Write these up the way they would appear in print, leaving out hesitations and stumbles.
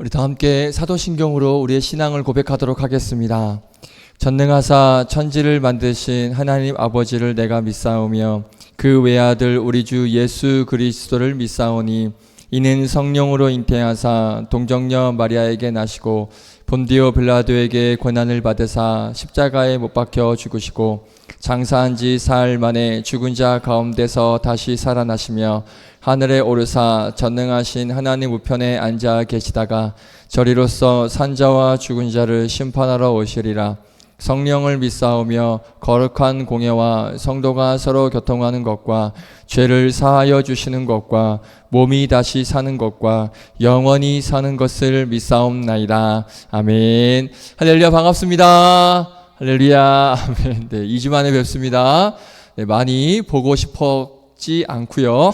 우리 다 함께 사도신경으로 우리의 신앙을 고백하도록 하겠습니다. 전능하사 천지를 만드신 하나님 아버지를 내가 믿사오며 그 외아들 우리 주 예수 그리스도를 믿사오니 이는 성령으로 잉태하사 동정녀 마리아에게 나시고 본디오 빌라도에게 고난을 받으사 십자가에 못 박혀 죽으시고 장사한 지 사흘 만에 죽은 자 가운데서 다시 살아나시며 하늘에 오르사 전능하신 하나님 우편에 앉아 계시다가 저리로서 산자와 죽은 자를 심판하러 오시리라. 성령을 믿사오며 거룩한 공예와 성도가 서로 교통하는 것과 죄를 사하여 주시는 것과 몸이 다시 사는 것과 영원히 사는 것을 믿사옵나이다. 아멘. 할렐루야, 반갑습니다. 할렐루야, 아멘. 네, 2주 만에 뵙습니다. 네, 많이 보고 싶었지 않고요.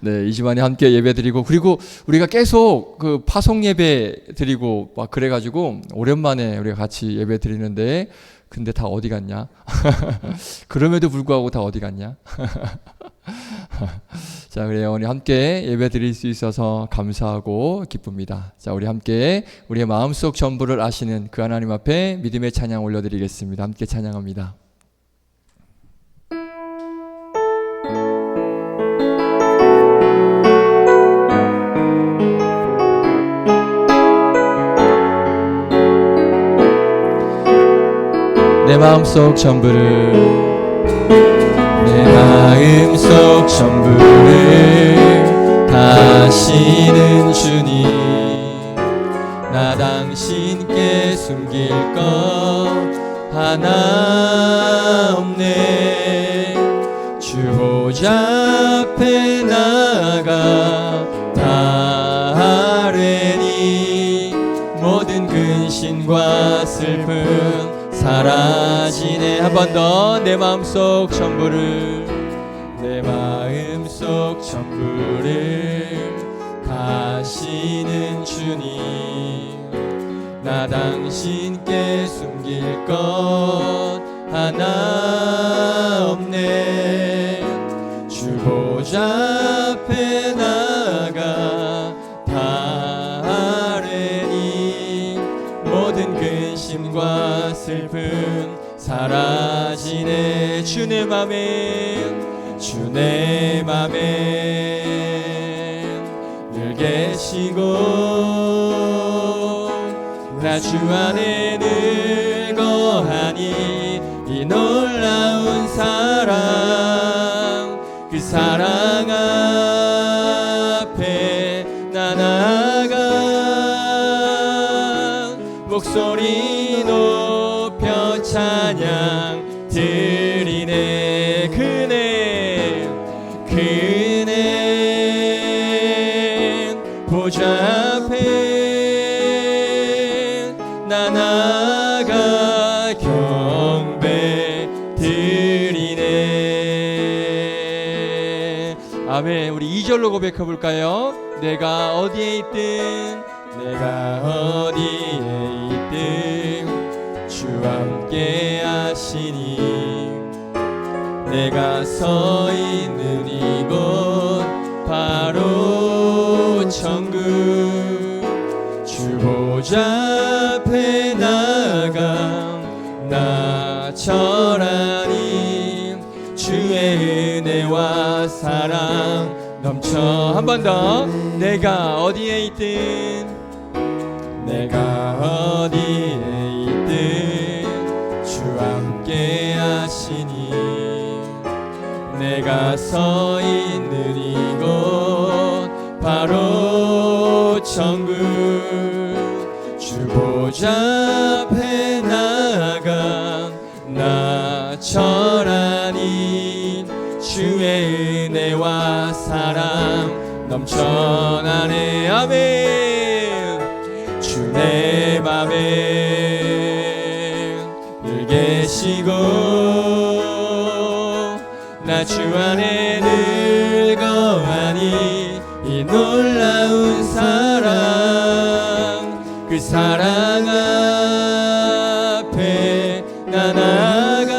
네, 2주 만에 함께 예배 드리고, 그리고 우리가 계속 그 파송 예배 드리고 막 그래가지고 오랜만에 우리가 같이 예배 드리는데, 근데 다 어디 갔냐? 그럼에도 불구하고 다 어디 갔냐? 자, 그래요. 우리 함께 예배 드릴 수 있어서 감사하고 기쁩니다. 자, 우리 함께 우리의 마음속 전부를 아시는 그 하나님 앞에 믿음의 찬양 올려드리겠습니다. 함께 찬양합니다. 내 마음속 전부를, 내 마음속 전부를 다시는 주님, 나 당신께 숨길 것 하나 없네. 주 보좌 앞에 나아가 다 아뢰니 모든 근심과 슬픔 사라지네. 한 번 더. 내 마음속 전부를, 내 마음속 전부를 가시는 주님, 나 당신께 숨길 것 하나 없네. 주 보좌 앞에 나아가 다 아뢰니 모든 근심과 슬픔 사라지네. 주 내 맘에, 주 내 맘에 늘 계시고 나 주 안에 늘 거하니 이 놀라운 사랑, 그 사랑 앞에 나 나아가 목소리 높여 찬양 드리네. 그네, 그네 보좌 앞에 나 나아가 경배 드리네. 아멘. 우리 2절로 고백해 볼까요? 내가 어디에 있든, 내가 어디에 있든 주와 함께 하시니 내가 서 있는 이곳 바로 천국. 주 보좌 앞에 나아가 나 절하니 주의 은혜와 사랑 넘쳐. 한 번 더. 내가 어디에 있든, 내가 어디에 있든 주와 함께 하시니 내가 서 있는 이곳 바로 천국. 주 보좌 앞에 나아가 나 절하니 주의 은혜와 사랑 넘쳐나네. 아멘. 주 내 맘에 늘 계시고 나 주 안에 늘 거하니 이 놀라운 사랑, 그 사랑 앞에 나 나아가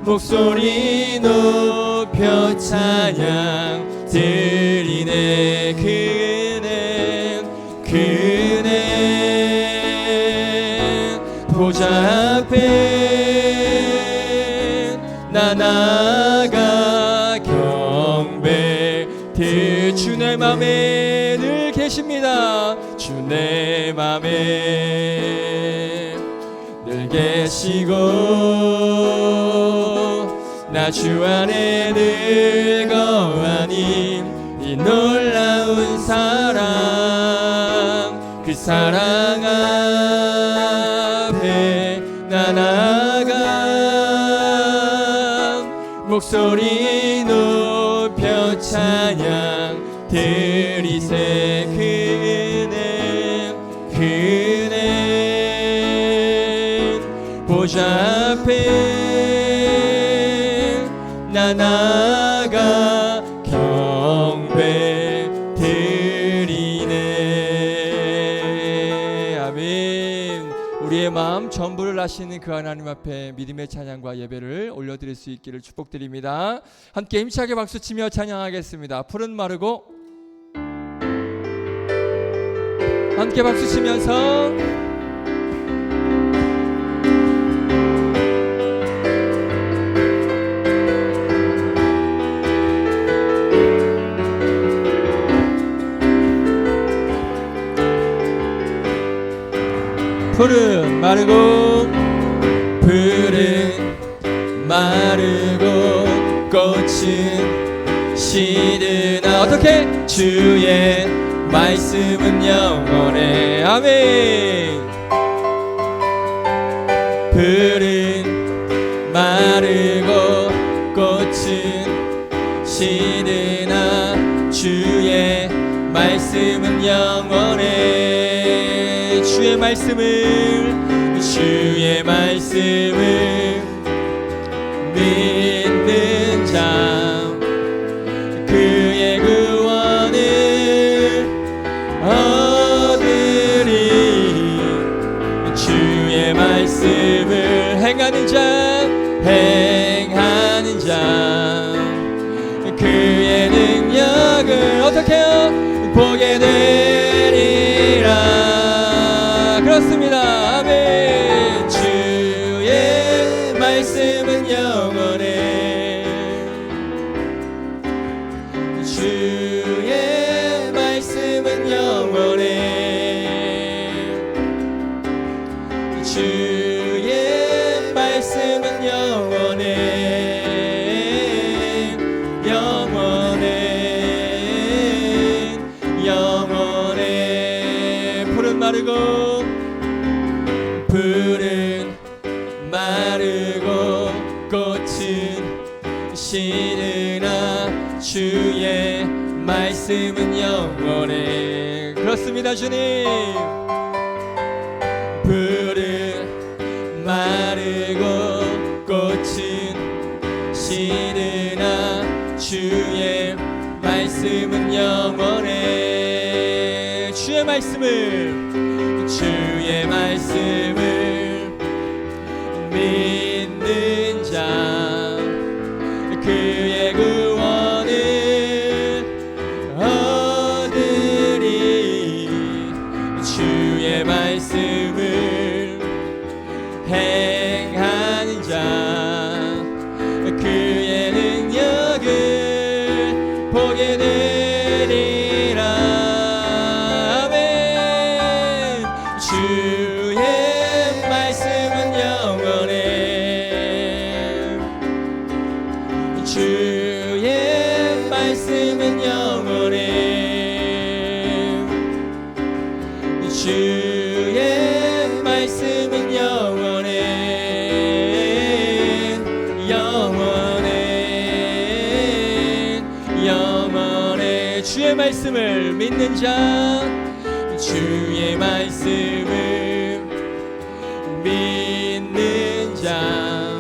목소리 높여 찬양 드리네. 그 은혜 보좌 앞에 나 나가 경배 주 내 맘에 늘 계십니다. 주 내 맘에 늘 계시고 나 주 안에 늘 거하니 이 놀라운 사랑 그 사랑 앞에 나 나가 목소리 높여 찬양 드리세. 그 은혜 보좌 앞에 나 나가 경배 드리네. 아멘. 우리의 마음 전부를 아시는 그 하나님 앞에 믿음의 찬양과 예배를 올려드릴 수 있기를 축복드립니다. 함께 힘차게 박수치며 찬양하겠습니다. 푸른 마르고 함께 박수치면서 푸른 마르고 꽃은 시드나 어떻게 주의 말씀은 영원해. 아멘. 풀은 마르고 꽃은 시드나 주의 말씀은 영원해. 주의 말씀을 믿는 자 그의 구원을 얻으리. 주의 말씀을 행하는 자 그의 능력을 어떻게 해요? 보게 되리라. 그렇습니다. 아멘. 주의 말씀은 영원해. 주의 말씀은 영원해. 주의 말씀은 영원해. 영원해. 푸른 마르고 꽃은 시드나 주의 말씀은 영원해. 그렇습니다. 주님. 푸른 마르고 꽃은 시드나 주의 말씀은 영원해. 주의 말씀을 믿는 자 그의 구원을 얻으리. 주의 말씀을 행하는 자 그의 능력을 보게 되리라. 아멘. 주의 말씀은 영원해. 주의 말씀은 영원해. 주의 말씀은 영원해. 영원해. 주의 말씀을 믿는 자 주의 말씀을 믿는 자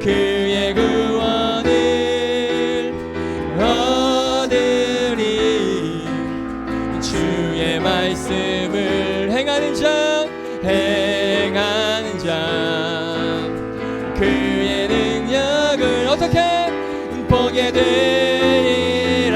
그의 구원을 얻으리. 주의 말씀을 행하는 자 그의 능력을 어떻게 보게 되리라.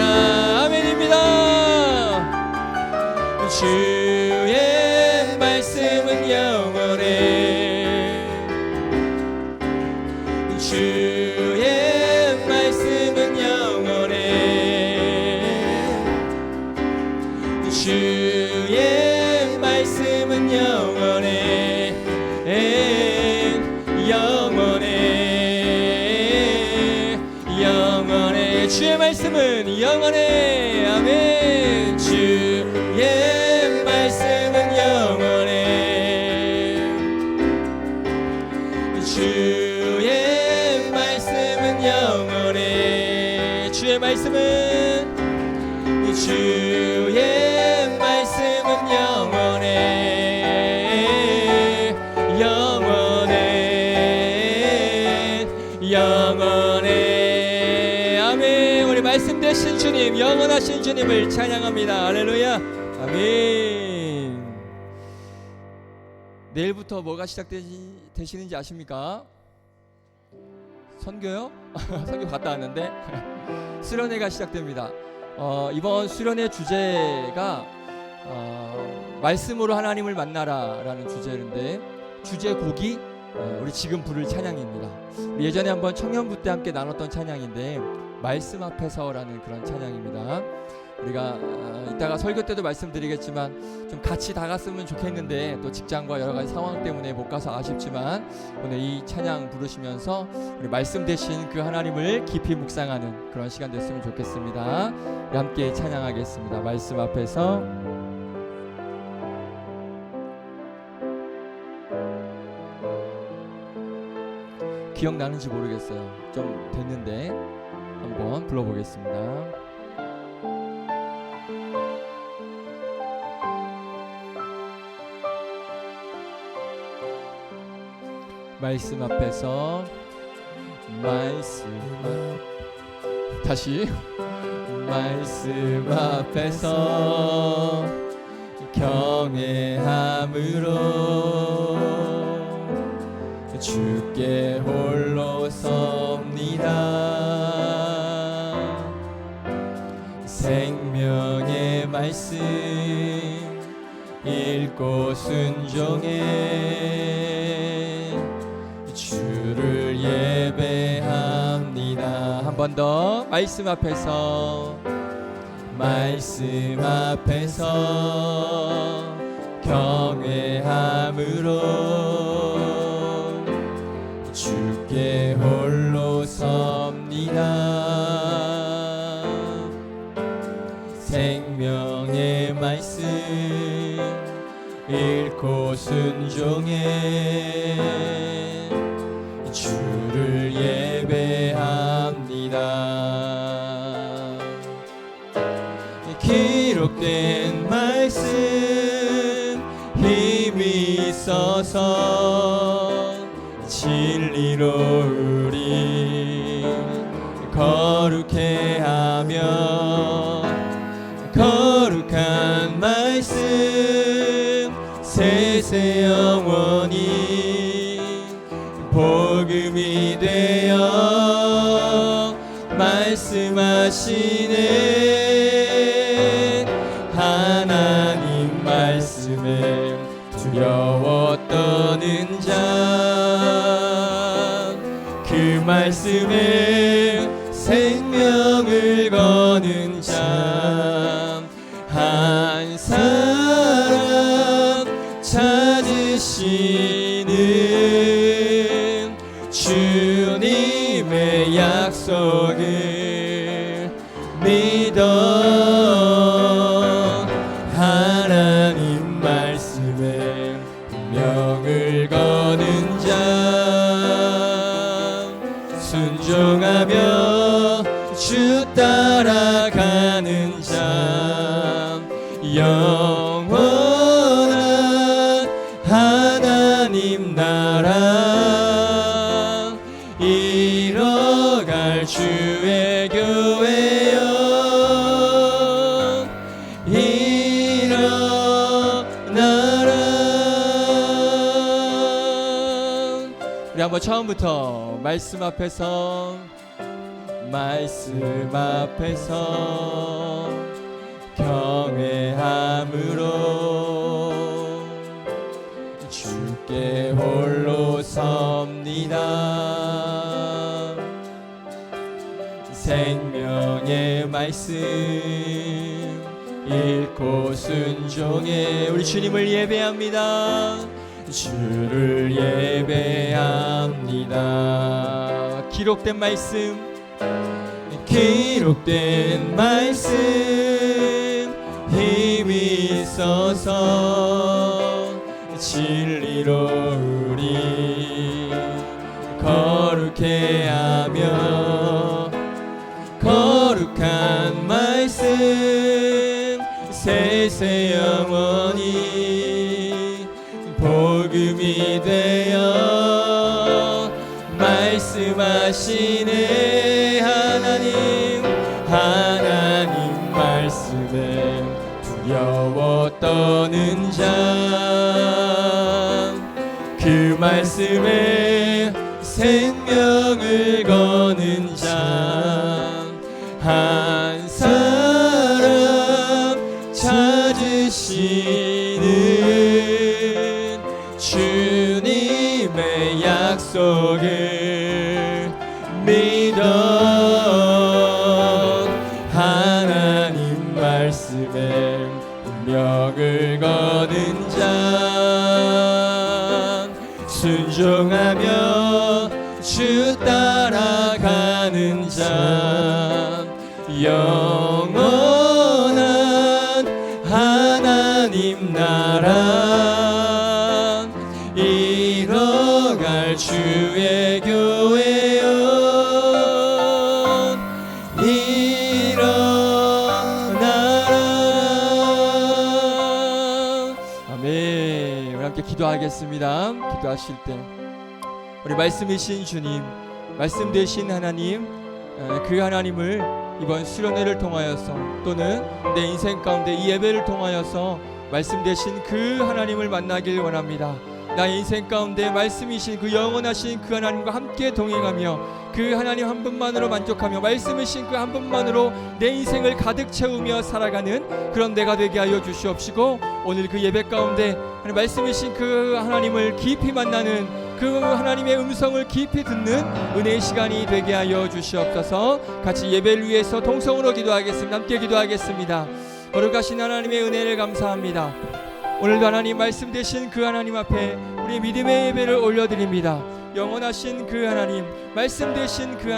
영원해. 아멘. 주의 말씀은 영원해. 주의 말씀은 영원해. 주의 말씀은 영원해. 영원해. 아멘. 우리 말씀 되신 주님, 영원하신 주님을 찬양합니다. 할렐루야. 아멘. 내일부터 뭐가 시작되시는지 아십니까? 선교요? 선교 갔다 왔는데 수련회가 시작됩니다. 이번 수련회 주제가 말씀으로 하나님을 만나라 라는 주제인데, 주제곡이 우리 지금 부를 찬양입니다. 우리 예전에 한번 청년부 때 함께 나눴던 찬양인데, 말씀 앞에서라는 그런 찬양입니다. 우리가 이따가 설교 때도 말씀드리겠지만 좀 같이 다 갔으면 좋겠는데 또 직장과 여러 가지 상황 때문에 못 가서 아쉽지만, 오늘 이 찬양 부르시면서 우리 말씀 되신 그 하나님을 깊이 묵상하는 그런 시간 됐으면 좋겠습니다. 우리 함께 찬양하겠습니다. 말씀 앞에서. 기억나는지 모르겠어요. 좀 됐는데 한번 불러보겠습니다. 말씀 앞에서, 다시. 말씀 앞에서 경외함으로 주께 홀로 섭니다. 생명의 말씀 읽고 순종해 주를 예배합니다. 한 번 더. 말씀 앞에서, 말씀 앞에서 경외함으로 주께 홀로 섭니다. 생명의 말씀 읽고 순종해 주를 예배합니다. 기록된 말씀 힘이 있어서 진리로 우리 거룩해 하며, 거룩한 말씀 세세 영원히 복음이 되어 말씀하시네. 하나님 말씀에 두려워 떠는 자, 그 말씀에 생명을 거는 자, 한 사람 찾으시는 주님의 약속을 믿어 하나님 말씀에 명을 거는 자, 순종하며 주 따라가는 자, 영원한 하나님 나라 이뤄갈 주의 교회여 일어나라. 우리 한번 처음부터 말씀 앞에서, 말씀 앞에서 경외함으로 주께 홀로 섭니다. 생명의 말씀 읽고 순종해 우리 주님을 예배합니다. 주를 예배합니다. 기록된 말씀, 기록된 말씀 힘이 있어서 진리로 우리 거룩해 하며 거룩한 말씀 세세 영원히 복음이 되어 말씀하시네 하나님 말씀에 두려워 떠는 자 그 말씀에 생명을 거는 자 한 사람 찾으시는 주님의 약속을 믿어 하나님 말씀에 운명을 거는 자 순종하며 주 따라가는 자 영원한 하나님 나라 이뤄갈 주의 교회여 일어나라. 아멘. 우리 함께 기도하겠습니다. 기도하실 때 우리 말씀이신 주님, 말씀 되신 하나님, 그 하나님을 이번 수련회를 통하여서 또는 내 인생 가운데 이 예배를 통하여서 말씀 되신 그 하나님을 만나길 원합니다. 나의 인생 가운데 말씀이신 그 영원하신 그 하나님과 함께 동행하며 그 하나님 한 분만으로 만족하며 말씀이신 그 한 분만으로 내 인생을 가득 채우며 살아가는 그런 내가 되게 하여 주시옵시고 오늘 그 예배 가운데 말씀이신 그 하나님을 깊이 만나는 그 하나님의 음성을 깊이 듣는 은혜의 시간이 되게 하여 주시옵소서. 같이 예배를 위해서 동성으로 기도하겠습니다. 함께 기도하겠습니다. 거룩하신 하나님의 은혜를 감사합니다. 오늘도 하나님 말씀 되신 그 하나님 앞에 우리 믿음의 예배를 올려드립니다. 영원하신 그 하나님, 말씀 되신 그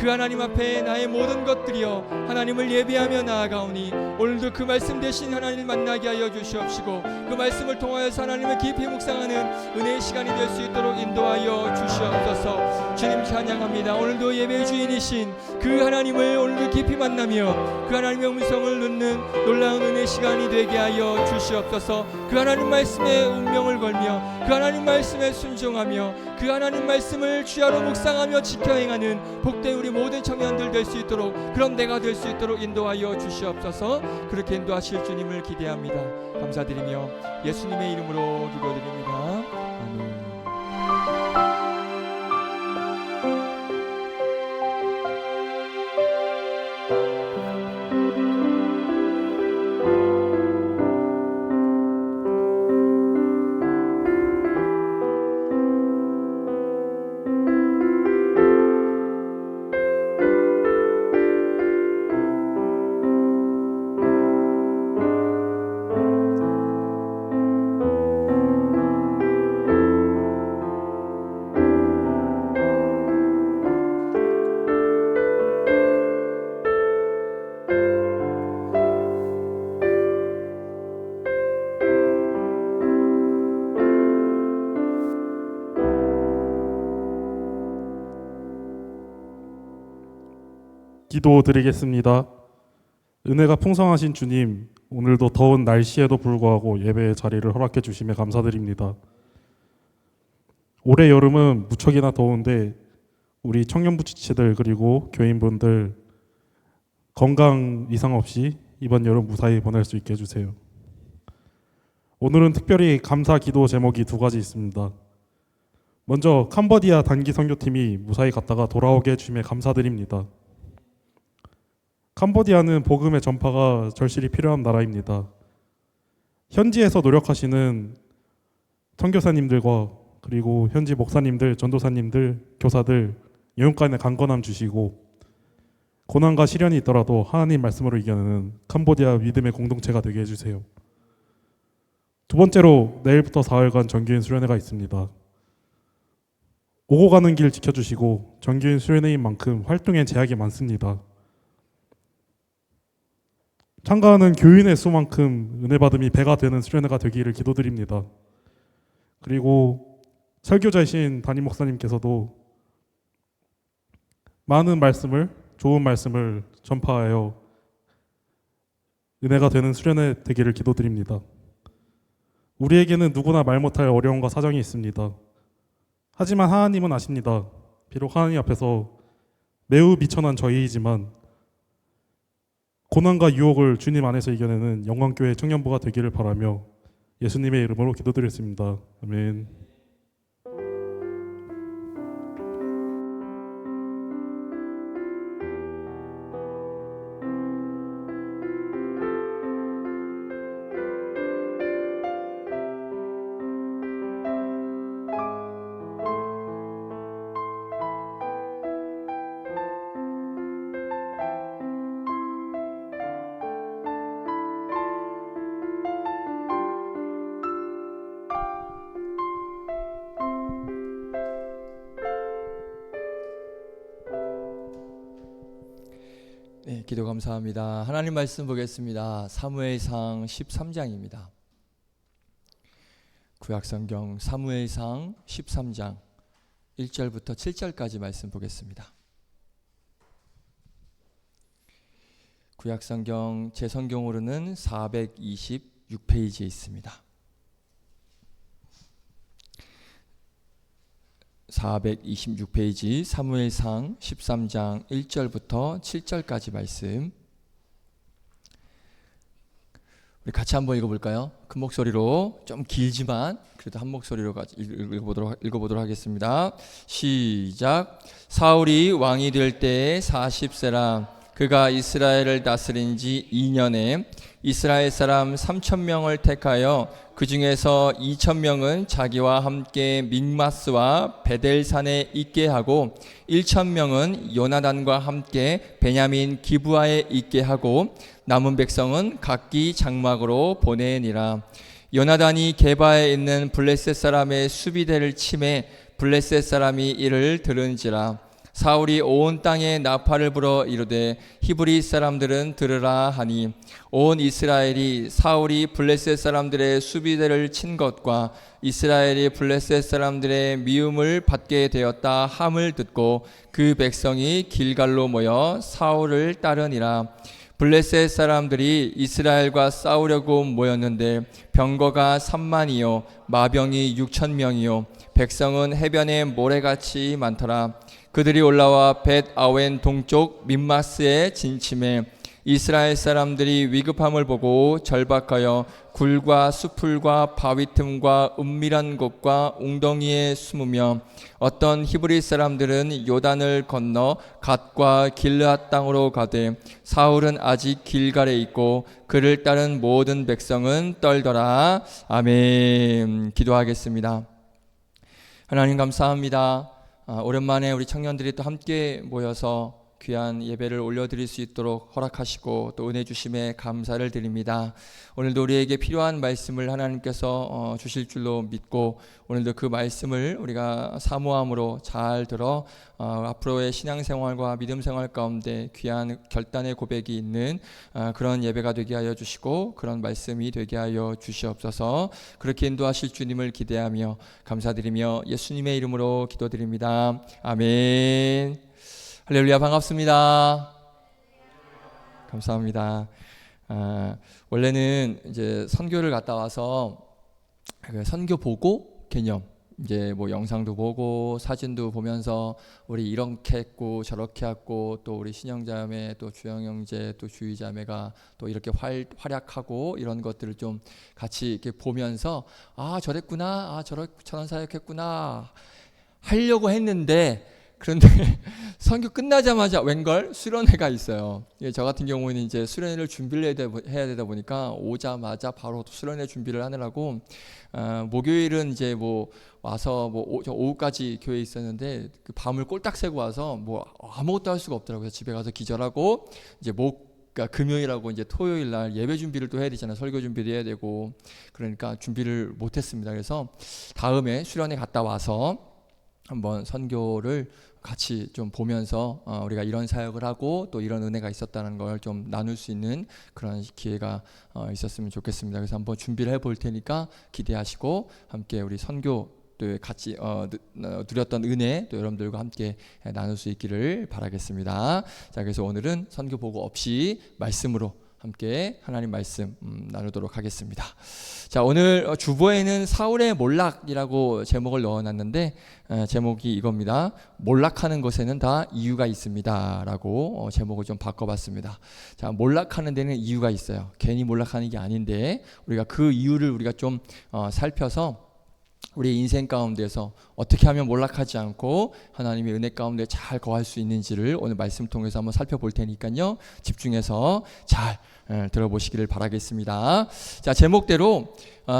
하나님 앞에 나의 모든 것들이여 하나님을 예배하며 나아가오니 오늘도 그 말씀 되신 하나님을 만나게 하여 주시옵시고 그 말씀을 통하여서 하나님을 깊이 묵상하는 은혜의 시간이 될 수 있도록 인도하여 주시옵소서. 주님 찬양합니다. 오늘도 예배의 주인이신 그 하나님을 오늘도 깊이 만나며 그 하나님의 음성을 듣는 놀라운 은혜의 시간이 되게 하여 주시옵소서. 그 하나님 말씀에 운명을 걸며 그 하나님 말씀에 순종하며 그 하나님 말씀을 주야로 묵상하며 지켜 행하는 복된 우리 모든 청년들 될 수 있도록 그런 내가 될 수 있도록 인도하여 주시옵소서. 그렇게 인도하실 주님을 기대합니다. 감사드리며 예수님의 이름으로 기도드립니다. 아멘. 기도드리겠습니다. 은혜가 풍성하신 주님, 오늘도 더운 날씨에도 불구하고 예배의 자리를 허락해 주심에 감사드립니다. 올해 여름은 무척이나 더운데 우리 청년부 지체들 그리고 교인분들 건강 이상 없이 이번 여름 무사히 보낼 수 있게 해주세요. 오늘은 특별히 감사 기도 제목이 두 가지 있습니다. 먼저 캄보디아 단기 선교팀이 무사히 갔다가 돌아오게 해주심에 감사드립니다. 캄보디아는 복음의 전파가 절실히 필요한 나라입니다. 현지에서 노력하시는 선교사님들과 그리고 현지 목사님들, 전도사님들, 교사들 영육간에 강건함 주시고 고난과 시련이 있더라도 하나님 말씀으로 이겨내는 캄보디아 믿음의 공동체가 되게 해주세요. 두 번째로 내일부터 4일간 정규인 수련회가 있습니다. 오고 가는 길 지켜주시고 정규인 수련회인 만큼 활동에 제약이 많습니다. 참가하는 교인의 수만큼 은혜 받음이 배가 되는 수련회가 되기를 기도드립니다. 그리고 설교자이신 담임 목사님께서도 많은 말씀을, 좋은 말씀을 전파하여 은혜가 되는 수련회 되기를 기도드립니다. 우리에게는 누구나 말 못할 어려움과 사정이 있습니다. 하지만 하나님은 아십니다. 비록 하나님 앞에서 매우 미천한 저희이지만 고난과 유혹을 주님 안에서 이겨내는 영광교회 청년부가 되기를 바라며 예수님의 이름으로 기도드렸습니다. 아멘. 네, 기도 감사합니다. 하나님 말씀 보겠습니다. 사무엘상 13장입니다. 구약성경 사무엘상 13장 1절부터 7절까지 말씀 보겠습니다. 구약성경 제 성경으로는 426페이지에 있습니다. 426페이지 사무엘상 13장 1절부터 7절까지 말씀, 우리 같이 한번 읽어볼까요? 큰 목소리로, 좀 길지만 그래도 한 목소리로 읽어보도록 하겠습니다. 시작. 사울이 왕이 될 때에 40세라. 그가 이스라엘을 다스린 지 2년에 이스라엘 사람 3,000명을 택하여 그 중에서 2,000명은 자기와 함께 믹마스와 베델산에 있게 하고 1,000명은 요나단과 함께 베냐민 기브아에 있게 하고 남은 백성은 각기 장막으로 보내니라. 요나단이 게바에 있는 블레셋 사람의 수비대를 치매 블레셋 사람이 이를 들은지라. 사울이 온 땅에 나팔을 불어 이르되 히브리 사람들은 들으라 하니 온 이스라엘이 사울이 블레셋 사람들의 수비대를 친 것과 이스라엘이 블레셋 사람들의 미움을 받게 되었다 함을 듣고 그 백성이 길갈로 모여 사울을 따르니라. 블레셋 사람들이 이스라엘과 싸우려고 모였는데 병거가 3만이요 마병이 6,000명이요 백성은 해변에 모래같이 많더라. 그들이 올라와 벳 아웬 동쪽 밋마스에 진침해 이스라엘 사람들이 위급함을 보고 절박하여 굴과 수풀과 바위 틈과 은밀한 곳과 웅덩이에 숨으며 어떤 히브리 사람들은 요단을 건너 갓과 길르앗 땅으로 가되 사울은 아직 길갈에 있고 그를 따른 모든 백성은 떨더라. 아멘. 기도하겠습니다. 하나님 감사합니다. 오랜만에 우리 청년들이 또 함께 모여서 귀한 예배를 올려드릴 수 있도록 허락하시고 또 은혜 주심에 감사를 드립니다. 오늘도 우리에게 필요한 말씀을 하나님께서 주실 줄로 믿고 오늘도 그 말씀을 우리가 사모함으로 잘 들어 앞으로의 신앙생활과 믿음생활 가운데 귀한 결단의 고백이 있는 그런 예배가 되게 하여 주시고 그런 말씀이 되게 하여 주시옵소서. 그렇게 인도하실 주님을 기대하며 감사드리며 예수님의 이름으로 기도드립니다. 아멘. 할렐루야. 반갑습니다. 감사합니다. 원래는 이제 선교를 갔다 와서 그 선교 보고 개념, 이제 뭐 영상도 보고 사진도 보면서 우리 이렇게 했고 저렇게 했고 또 우리 신영자매 또 주영 형제 또 주희자매가 또 이렇게 활약하고 이런 것들을 좀 같이 이렇게 보면서 저랬구나, 저런 사역했구나 하려고 했는데 그런데 선교 끝나자마자 웬걸 수련회가 있어요. 저 같은 경우는 이제 수련회를 준비를 해야 되다 보니까 오자마자 바로 수련회 준비를 하느라고 목요일은 이제 뭐 와서 뭐 오후까지 교회에 있었는데 그 밤을 꼴딱 새고 와서 뭐 아무것도 할 수가 없더라고요. 집에 가서 기절하고 이제 그러니까 금요일하고 이제 토요일 날 예배 준비를 또 해야 되잖아요. 설교 준비도 해야 되고 그러니까 준비를 못했습니다. 그래서 다음에 수련회 갔다 와서 한번 선교를 같이 좀 보면서 우리가 이런 사역을 하고 또 이런 은혜가 있었다는 걸 좀 나눌 수 있는 그런 기회가 있었으면 좋겠습니다. 그래서 한번 준비를 해볼 테니까 기대하시고 함께 우리 선교 또 같이 누렸던 은혜 또 여러분들과 함께 나눌 수 있기를 바라겠습니다. 자, 그래서 오늘은 선교 보고 없이 말씀으로 함께 하나님 말씀 나누도록 하겠습니다. 자, 오늘 주보에는 사울의 몰락이라고 제목을 넣어놨는데 제목이 이겁니다. 몰락하는 것에는 다 이유가 있습니다 라고 제목을 좀 바꿔봤습니다. 자, 몰락하는 데는 이유가 있어요. 괜히 몰락하는 게 아닌데 우리가 그 이유를 우리가 좀 살펴서 우리 인생 가운데서 어떻게 하면 몰락하지 않고 하나님의 은혜 가운데 잘 거할 수 있는지를 오늘 말씀 통해서 한번 살펴볼 테니까요. 집중해서 잘 들어보시기를 바라겠습니다. 자, 제목대로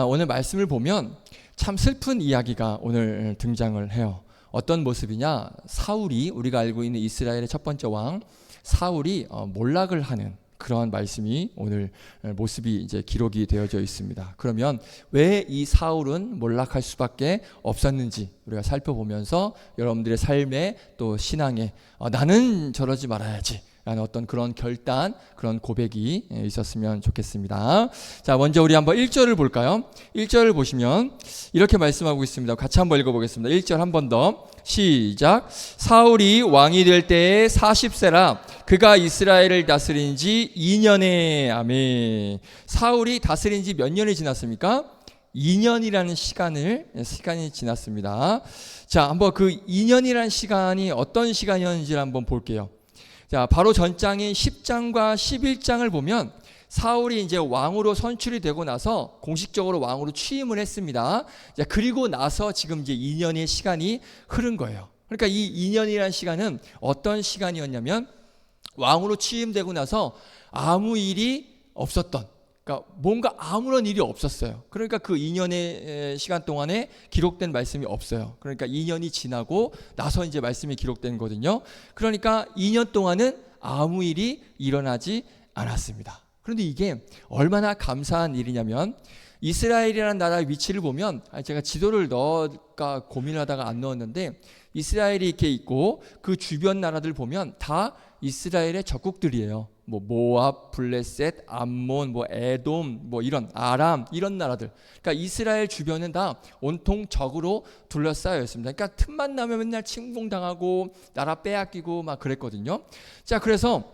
오늘 말씀을 보면 참 슬픈 이야기가 오늘 등장을 해요. 어떤 모습이냐? 사울이, 우리가 알고 있는 이스라엘의 첫 번째 왕 사울이 몰락을 하는 그러한 말씀이 오늘 모습이 이제 기록이 되어져 있습니다. 그러면 왜 이 사울은 몰락할 수밖에 없었는지 우리가 살펴보면서 여러분들의 삶에 또 신앙에 나는 저러지 말아야지 라는 어떤 그런 결단, 그런 고백이 있었으면 좋겠습니다. 자, 먼저 우리 한번 1절을 볼까요? 1절을 보시면 이렇게 말씀하고 있습니다. 같이 한번 읽어보겠습니다. 1절 한 번 더 시작. 사울이 왕이 될 때에 40세라 그가 이스라엘을 다스린 지 2년에 아멘. 사울이 다스린 지 몇 년이 지났습니까? 2년이라는 시간이 지났습니다. 자, 한번 그 2년이라는 시간이 어떤 시간이었는지를 한번 볼게요. 자, 바로 전장인 10장과 11장을 보면 사울이 이제 왕으로 선출이 되고 나서 공식적으로 왕으로 취임을 했습니다. 자, 그리고 나서 지금 이제 2년의 시간이 흐른 거예요. 그러니까 이 2년이라는 시간은 어떤 시간이었냐면 왕으로 취임되고 나서 아무 일이 없었던, 그러니까 뭔가 아무런 일이 없었어요. 그러니까 그 2년의 시간 동안에 기록된 말씀이 없어요. 그러니까 2년이 지나고 나서 이제 말씀이 기록된 거거든요. 그러니까 2년 동안은 아무 일이 일어나지 않았습니다. 그런데 이게 얼마나 감사한 일이냐면 이스라엘이라는 나라의 위치를 보면 제가 지도를 넣을까 고민을 하다가 안 넣었는데 이스라엘이 이렇게 있고 그 주변 나라들 보면 다 이스라엘의 적국들이에요. 뭐 모압, 블레셋, 암몬, 뭐 에돔, 뭐 이런 아람 이런 나라들. 그러니까 이스라엘 주변은 다 온통 적으로 둘러싸여 있습니다. 그러니까 틈만 나면 맨날 침공당하고 나라 빼앗기고 막 그랬거든요. 자, 그래서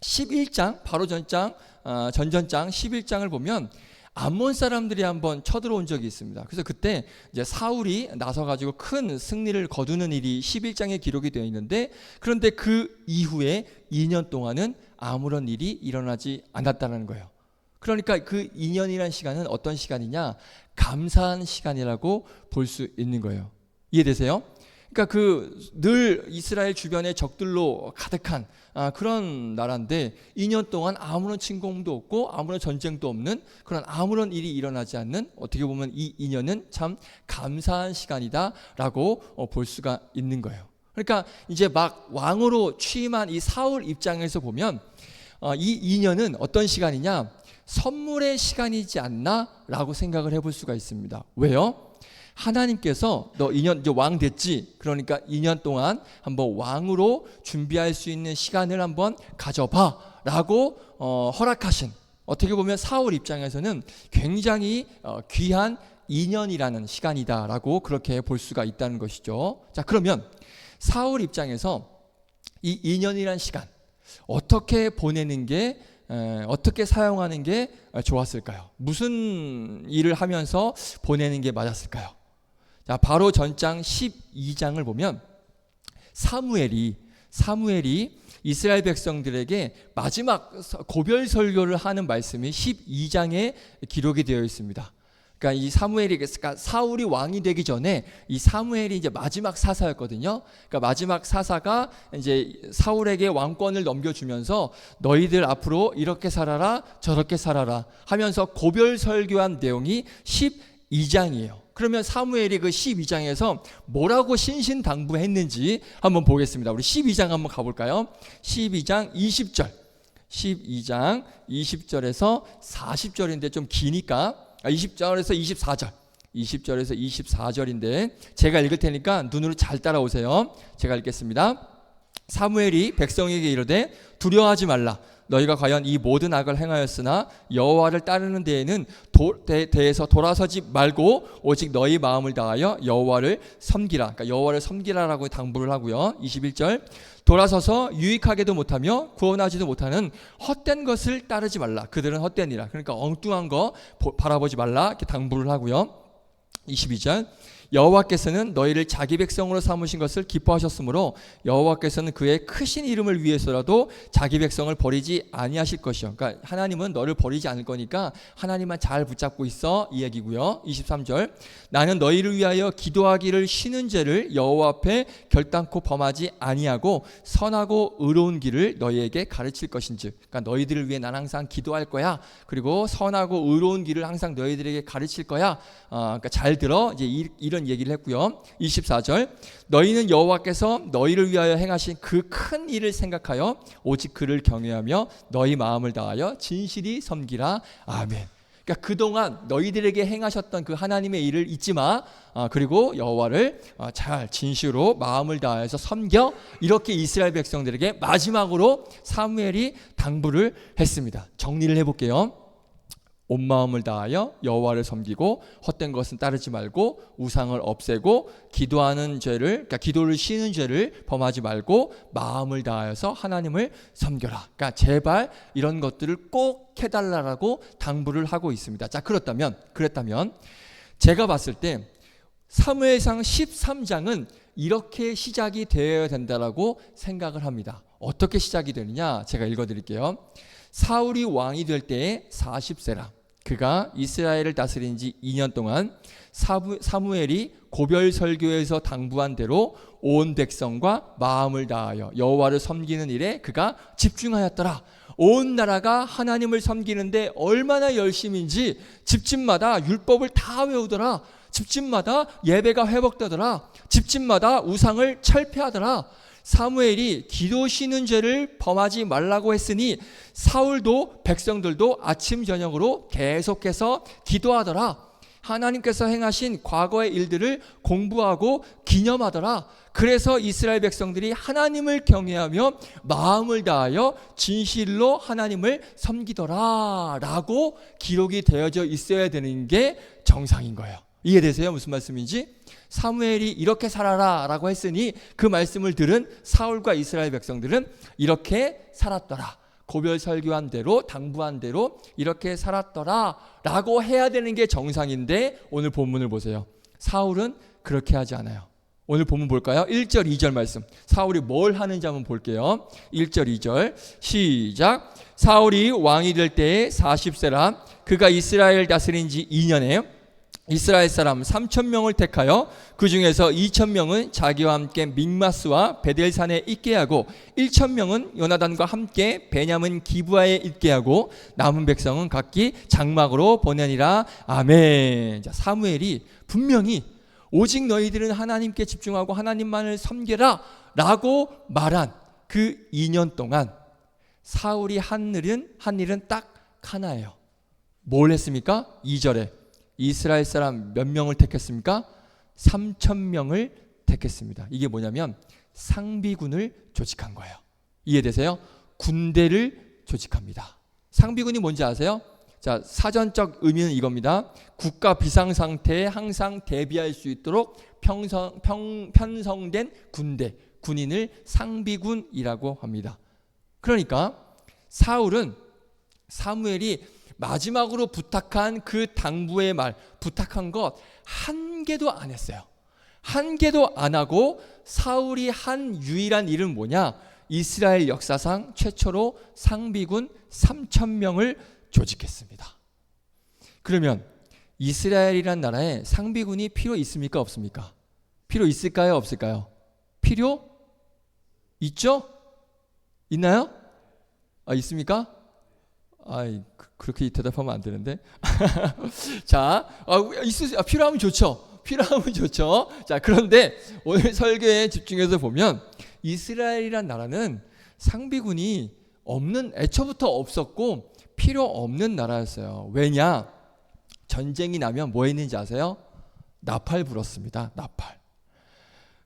11장 바로 전장 11장을 보면 암몬 사람들이 한번 쳐들어온 적이 있습니다. 그래서 그때 이제 사울이 나서 가지고 큰 승리를 거두는 일이 11장에 기록이 되어 있는데 그런데 그 이후에 2년 동안은 아무런 일이 일어나지 않았다는 거예요. 그러니까 그 2년이라는 시간은 어떤 시간이냐? 감사한 시간이라고 볼 수 있는 거예요. 이해되세요? 그러니까 그 늘 이스라엘 주변에 적들로 가득한 그런 나라인데 2년 동안 아무런 침공도 없고 아무런 전쟁도 없는 그런 아무런 일이 일어나지 않는 어떻게 보면 이 2년은 참 감사한 시간이다라고 볼 수가 있는 거예요. 그러니까 이제 막 왕으로 취임한 이 사울 입장에서 보면 이 2년은 어떤 시간이냐? 선물의 시간이지 않나라고 생각을 해볼 수가 있습니다. 왜요? 하나님께서 너 2년 이제 왕 됐지? 그러니까 2년 동안 한번 왕으로 준비할 수 있는 시간을 한번 가져봐라고 허락하신, 어떻게 보면 사울 입장에서는 굉장히 귀한 2년이라는 시간이다라고 그렇게 볼 수가 있다는 것이죠. 자, 그러면 사울 입장에서 이 2년이라는 시간 어떻게 보내는 게 어떻게 사용하는 게 좋았을까요? 무슨 일을 하면서 보내는 게 맞았을까요? 자, 바로 전장 12장을 보면 사무엘이 이스라엘 백성들에게 마지막 고별 설교를 하는 말씀이 12장에 기록이 되어 있습니다. 그러니까 이 사무엘이, 그러니까 사울이 왕이 되기 전에 이 사무엘이 이제 마지막 사사였거든요. 그러니까 마지막 사사가 이제 사울에게 왕권을 넘겨주면서 너희들 앞으로 이렇게 살아라 저렇게 살아라 하면서 고별 설교한 내용이 12장이에요. 그러면 사무엘이 그 12장에서 뭐라고 신신당부했는지 한번 보겠습니다. 우리 12장 한번 가볼까요? 12장 20절 12장 20절에서 40절인데 좀 기니까 20절에서 24절 20절에서 24절인데 제가 읽을 테니까 눈으로 잘 따라오세요. 제가 읽겠습니다. 사무엘이 백성에게 이르되 두려워하지 말라. 너희가 과연 이 모든 악을 행하였으나 여호와를 따르는 데에는 대에서 돌아서지 말고 오직 너희 마음을 다하여 여호와를 섬기라. 그러니까 여호와를 섬기라라고 당부를 하고요. 21절 돌아서서 유익하게도 못하며 구원하지도 못하는 헛된 것을 따르지 말라. 그들은 헛되니라. 그러니까 엉뚱한 거 바라보지 말라 이렇게 당부를 하고요. 22절 여호와께서는 너희를 자기 백성으로 삼으신 것을 기뻐하셨으므로 여호와께서는 그의 크신 이름을 위해서라도 자기 백성을 버리지 아니하실 것이요. 그러니까 하나님은 너를 버리지 않을 거니까 하나님만 잘 붙잡고 있어 이 얘기고요. 23절 나는 너희를 위하여 기도하기를 쉬는 죄를 여호와 앞에 결단코 범하지 아니하고 선하고 의로운 길을 너희에게 가르칠 것인즉, 그러니까 너희들을 위해 난 항상 기도할 거야. 그리고 선하고 의로운 길을 항상 너희들에게 가르칠 거야. 그러니까 잘 들어. 이제 이런 얘기를 했고요. 24절 너희는 여호와께서 너희를 위하여 행하신 그 큰 일을 생각하여 오직 그를 경외하며 너희 마음을 다하여 진실이 섬기라. 아멘. 그러니까 그동안 너희들에게 행하셨던 그 하나님의 일을 잊지 마. 그리고 여호와를 잘 진실로 마음을 다해서 섬겨. 이렇게 이스라엘 백성들에게 마지막으로 사무엘이 당부를 했습니다. 정리를 해볼게요. 온 마음을 다하여 여호와를 섬기고 헛된 것은 따르지 말고 우상을 없애고 기도하는 죄를, 그러니까 기도를 쉬는 죄를 범하지 말고 마음을 다하여서 하나님을 섬겨라. 그러니까 제발 이런 것들을 꼭 해달라고 당부를 하고 있습니다. 자, 그랬다면 제가 봤을 때 사무엘상 13장은 이렇게 시작이 되어야 된다라고 생각을 합니다. 어떻게 시작이 되느냐? 제가 읽어드릴게요. 사울이 왕이 될 때에 40세라. 그가 이스라엘을 다스린 지 2년 동안 사무엘이 고별 설교에서 당부한 대로 온 백성과 마음을 다하여 여호와를 섬기는 일에 그가 집중하였더라. 온 나라가 하나님을 섬기는데 얼마나 열심인지 집집마다 율법을 다 외우더라. 집집마다 예배가 회복되더라. 집집마다 우상을 철폐하더라. 사무엘이 기도 쉬는 죄를 범하지 말라고 했으니 사울도 백성들도 아침 저녁으로 계속해서 기도하더라. 하나님께서 행하신 과거의 일들을 공부하고 기념하더라. 그래서 이스라엘 백성들이 하나님을 경외하며 마음을 다하여 진실로 하나님을 섬기더라 라고 기록이 되어져 있어야 되는 게 정상인 거예요. 이해되세요? 무슨 말씀인지? 사무엘이 이렇게 살아라 라고 했으니 그 말씀을 들은 사울과 이스라엘 백성들은 이렇게 살았더라. 고별 설교한 대로 당부한 대로 이렇게 살았더라 라고 해야 되는 게 정상인데 오늘 본문을 보세요. 사울은 그렇게 하지 않아요. 오늘 본문 볼까요? 1절 2절 말씀. 사울이 뭘 하는지 한번 볼게요. 1절 2절 시작. 사울이 왕이 될 때에 40세라. 그가 이스라엘 다스린 지 2년에 이스라엘 사람 3,000명을 택하여 그 중에서 2,000명은 자기와 함께 믹마스와 베델산에 있게 하고 1,000명은 요나단과 함께 베냐민 기브아에 있게 하고 남은 백성은 각기 장막으로 보내니라. 아멘. 자, 사무엘이 분명히 오직 너희들은 하나님께 집중하고 하나님만을 섬겨라 라고 말한 그 2년 동안 사울이 한 일은 딱 하나예요. 뭘 했습니까? 2절에 이스라엘 사람 몇 명을 택했습니까? 3,000명을 택했습니다. 이게 뭐냐면 상비군을 조직한 거예요. 이해되세요? 군대를 조직합니다. 상비군이 뭔지 아세요? 자, 사전적 의미는 이겁니다. 국가 비상 상태에 항상 대비할 수 있도록 편성된 군대, 군인을 상비군이라고 합니다. 그러니까 사울은 사무엘이 마지막으로 부탁한 그 당부의 말, 부탁한 것 한 개도 안 했어요. 한 개도 안 하고 사울이 한 유일한 일은 뭐냐? 이스라엘 역사상 최초로 상비군 3,000명을 조직했습니다. 그러면 이스라엘이란 나라에 상비군이 필요 있습니까? 없습니까? 필요 있을까요? 없을까요? 필요 있죠? 있나요? 있습니까? 그렇게 대답하면 안 되는데. 자, 필요하면 좋죠. 필요하면 좋죠. 자, 그런데 오늘 설교에 집중해서 보면 이스라엘이란 나라는 상비군이 애초부터 없었고 필요 없는 나라였어요. 왜냐? 전쟁이 나면 뭐 했는지 아세요? 나팔 불었습니다. 나팔.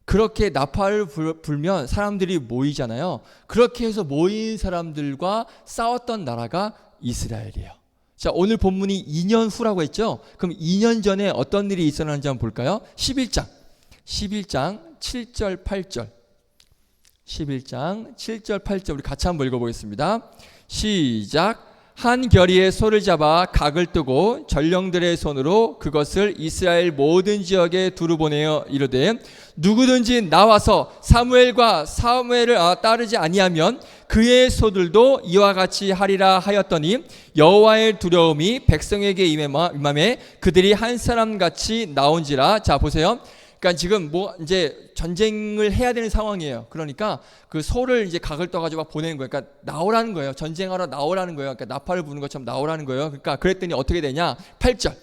그렇게 나팔을 불면 사람들이 모이잖아요. 그렇게 해서 모인 사람들과 싸웠던 나라가 이스라엘이에요. 자, 오늘 본문이 2년 후라고 했죠. 그럼 2년 전에 어떤 일이 있었는지 한번 볼까요? 11장 7절 8절 11장 7절 8절 우리 같이 한번 읽어보겠습니다. 시작. 한 결의에 소를 잡아 각을 뜨고 전령들의 손으로 그것을 이스라엘 모든 지역에 두루 보내어 이르되 누구든지 나와서 사무엘을 따르지 아니하면 그의 소들도 이와 같이 하리라 하였더니 여호와의 두려움이 백성에게 임함에 그들이 한 사람 같이 나온지라. 자, 보세요. 그러니까 지금 이제 전쟁을 해야 되는 상황이에요. 그러니까 그 소를 이제 각을 떠가지고 막 보내는 거예요. 그러니까 나오라는 거예요. 전쟁하러 나오라는 거예요. 그러니까 나팔을 부는 것처럼 나오라는 거예요. 그러니까 그랬더니 어떻게 되냐? 8절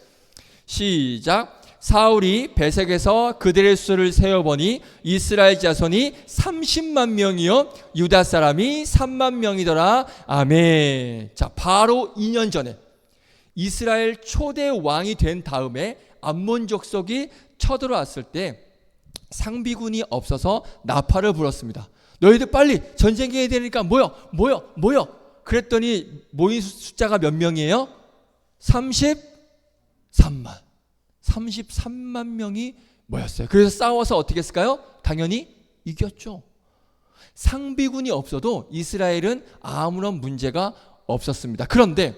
시작. 사울이 베색에서 그들의 수를 세어보니 이스라엘 자손이 30만 명이요 유다 사람이 3만 명이더라. 아멘. 자, 바로 2년 전에 이스라엘 초대 왕이 된 다음에 암몬 족속이 쳐들어왔을 때 상비군이 없어서 나팔을 불었습니다. 너희들 빨리 전쟁해야 되니까 모여. 그랬더니 모인 숫자가 몇 명이에요? 33만 명이 모였어요. 그래서 싸워서 어떻게 했을까요? 당연히 이겼죠. 상비군이 없어도 이스라엘은 아무런 문제가 없었습니다. 그런데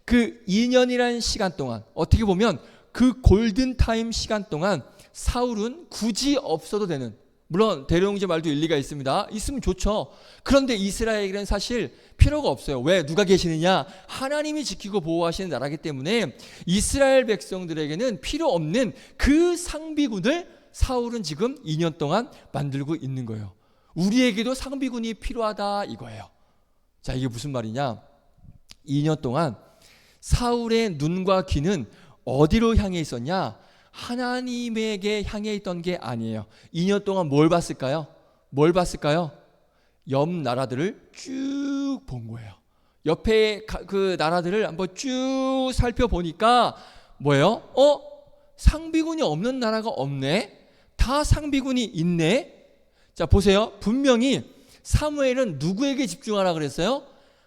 그 2년이라는 시간 동안 어떻게 보면 그 골든타임 시간 동안 사울은 굳이 없어도 되는, 물론 대령제 말도 일리가 있습니다. 있으면 좋죠. 그런데 이스라엘에게는 사실 필요가 없어요. 왜? 누가 계시느냐? 하나님이 지키고 보호하시는 나라이기 때문에 이스라엘 백성들에게는 필요 없는 그 상비군을 사울은 지금 2년 동안 만들고 있는 거예요. 우리에게도 상비군이 필요하다 이거예요. 자, 이게 무슨 말이냐? 2년 동안 사울의 눈과 귀는 어디로 향해 있었냐? 하나님에게 향해 있던 게 아니에요. 2년 동안 뭘 봤을까요? 옆 나라들을 쭉 본 거예요. 옆에 그 나라들을 한번 쭉 살펴보니까 뭐예요? 상비군이 없는 나라가 없네? 다 상비군이 있네? 자, 보세요. 분명히 사무엘은 누구에게 집중하라 그랬어요?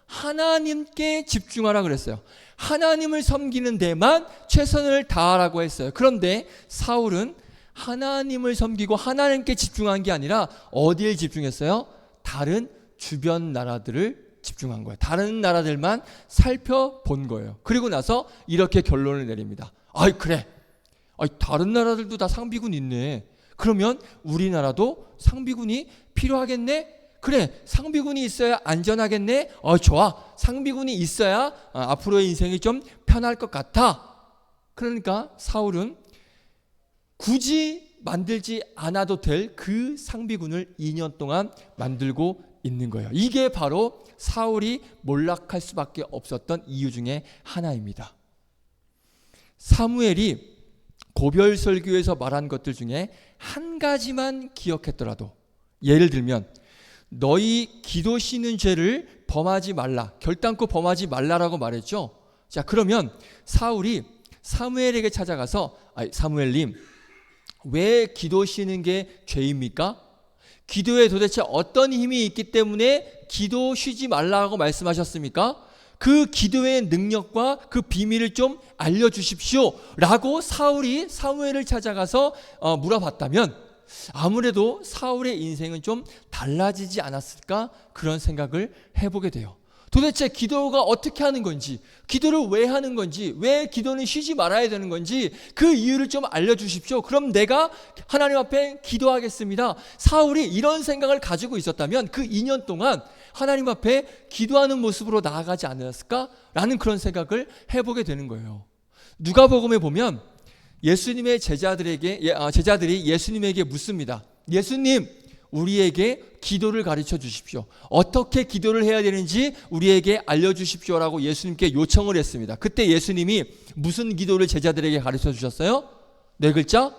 하나님께 집중하라 그랬어요. 하나님을 섬기는 데만 최선을 다하라고 했어요. 그런데 사울은 하나님을 섬기고 하나님께 집중한 게 아니라 어디에 집중했어요? 다른 주변 나라들을 집중한 거예요. 다른 나라들만 살펴본 거예요. 그리고 나서 이렇게 결론을 내립니다. 그래. 다른 나라들도 다 상비군 있네. 그러면 우리나라도 상비군이 필요하겠네? 그래, 상비군이 있어야 안전하겠네? 좋아. 상비군이 있어야 앞으로의 인생이 좀 편할 것 같아. 그러니까 사울은 굳이 만들지 않아도 될 그 상비군을 2년 동안 만들고 있는 거예요. 이게 바로 사울이 몰락할 수밖에 없었던 이유 중에 하나입니다. 사무엘이 고별설교에서 말한 것들 중에 한 가지만 기억했더라도, 예를 들면 너희 기도 씻는 죄를 범하지 말라, 결단코 범하지 말라라고 말했죠. 자, 그러면 사울이 사무엘에게 찾아가서 사무엘님, 왜 기도 쉬는 게 죄입니까? 기도에 도대체 어떤 힘이 있기 때문에 기도 쉬지 말라고 말씀하셨습니까? 그 기도의 능력과 그 비밀을 좀 알려주십시오 라고 사울이 사무엘을 찾아가서 물어봤다면 아무래도 사울의 인생은 좀 달라지지 않았을까? 그런 생각을 해보게 돼요. 도대체 기도가 어떻게 하는 건지, 기도를 왜 하는 건지, 왜 기도는 쉬지 말아야 되는 건지 그 이유를 좀 알려주십시오. 그럼 내가 하나님 앞에 기도하겠습니다. 사울이 이런 생각을 가지고 있었다면 그 2년 동안 하나님 앞에 기도하는 모습으로 나아가지 않았을까? 라는 그런 생각을 해보게 되는 거예요. 누가복음에 보면 예수님의 제자들이 예수님에게 묻습니다. 예수님, 우리에게 기도를 가르쳐 주십시오. 어떻게 기도를 해야 되는지 우리에게 알려주십시오라고 예수님께 요청을 했습니다. 그때 예수님이 무슨 기도를 제자들에게 가르쳐 주셨어요? 네 글자?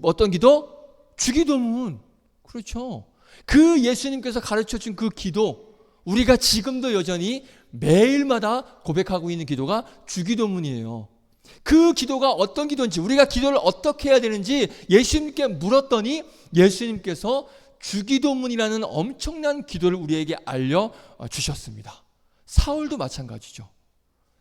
어떤 기도? 주기도문. 그렇죠. 그 예수님께서 가르쳐 준 그 기도, 우리가 지금도 여전히 매일마다 고백하고 있는 기도가 주기도문이에요. 그 기도가 어떤 기도인지, 우리가 기도를 어떻게 해야 되는지 예수님께 물었더니 예수님께서 주기도문이라는 엄청난 기도를 우리에게 알려주셨습니다. 사울도 마찬가지죠.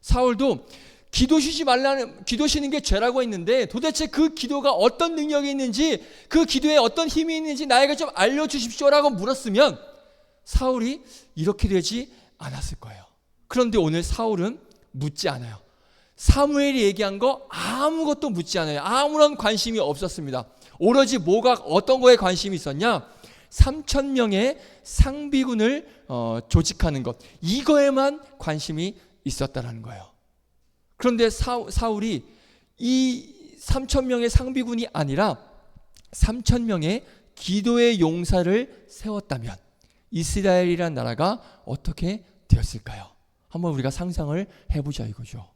사울도 기도 쉬는 게 죄라고 했는데 도대체 그 기도가 어떤 능력이 있는지, 그 기도에 어떤 힘이 있는지 나에게 좀 알려주십시오라고 물었으면 사울이 이렇게 되지 않았을 거예요. 그런데 오늘 사울은 묻지 않아요. 사무엘이 얘기한 거 아무것도 묻지 않아요. 아무런 관심이 없었습니다. 오로지 어떤 거에 관심이 있었냐? 3,000명의 상비군을 조직하는 것, 이거에만 관심이 있었다라는 거예요. 그런데 사울이 이 3,000명의 상비군이 아니라 3,000명의 기도의 용사를 세웠다면 이스라엘이란 나라가 어떻게 되었을까요? 한번 우리가 상상을 해보자 이거죠.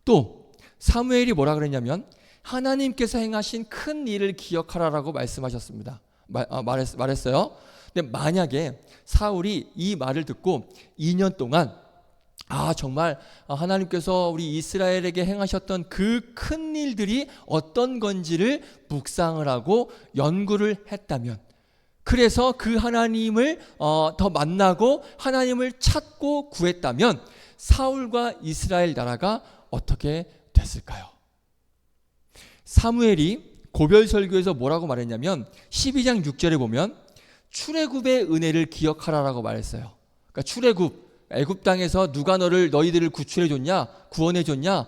또 사무엘이 뭐라 그랬냐면 하나님께서 행하신 큰 일을 기억하라라고 말씀하셨습니다. 말했어요. 근데 만약에 사울이 이 말을 듣고 2년 동안 정말 하나님께서 우리 이스라엘에게 행하셨던 그 큰 일들이 어떤 건지를 묵상을 하고 연구를 했다면, 그래서 그 하나님을 더 만나고 하나님을 찾고 구했다면 사울과 이스라엘 나라가 어떻게 됐을까요? 사무엘이 고별설교에서 뭐라고 말했냐면 12장 6절에 보면 출애굽의 은혜를 기억하라라고 말했어요. 그러니까 출애굽, 애굽 땅에서 누가 너희들을 구출해 줬냐, 구원해 줬냐,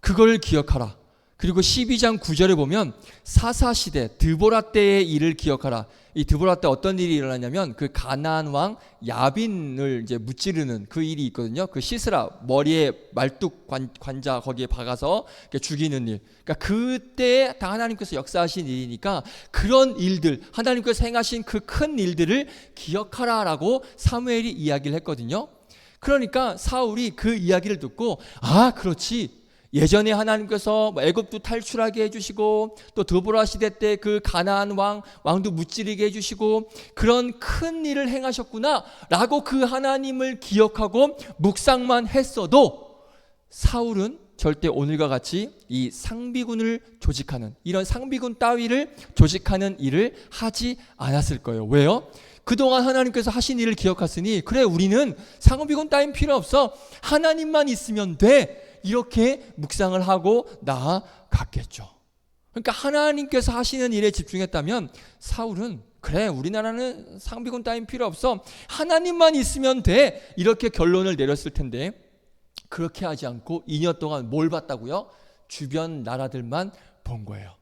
그걸 기억하라. 그리고 12장 9절에 보면 사사시대 드보라 때의 일을 기억하라. 이 드보라 때 어떤 일이 일어나냐면 그 가나안 왕 야빈을 이제 무찌르는 그 일이 있거든요. 그 시스라 머리에 말뚝 관자 거기에 박아서 죽이는 일. 그러니까 그때 다 하나님께서 역사하신 일이니까 그런 일들, 하나님께서 행하신 그 큰 일들을 기억하라라고 사무엘이 이야기를 했거든요. 그러니까 사울이 그 이야기를 듣고 그렇지. 예전에 하나님께서 애굽도 탈출하게 해주시고 또 드보라 시대 때 그 가나안 왕도 무찌르게 해주시고 그런 큰 일을 행하셨구나 라고 그 하나님을 기억하고 묵상만 했어도 사울은 절대 오늘과 같이 이 상비군을 조직하는, 이런 상비군 따위를 조직하는 일을 하지 않았을 거예요. 왜요? 그동안 하나님께서 하신 일을 기억했으니 그래, 우리는 상비군 따윈 필요 없어, 하나님만 있으면 돼, 이렇게 묵상을 하고 나아갔겠죠. 그러니까 하나님께서 하시는 일에 집중했다면 사울은 그래, 우리나라는 상비군 따윈 필요 없어, 하나님만 있으면 돼, 이렇게 결론을 내렸을 텐데 그렇게 하지 않고 2년 동안 뭘 봤다고요? 주변 나라들만 본 거예요.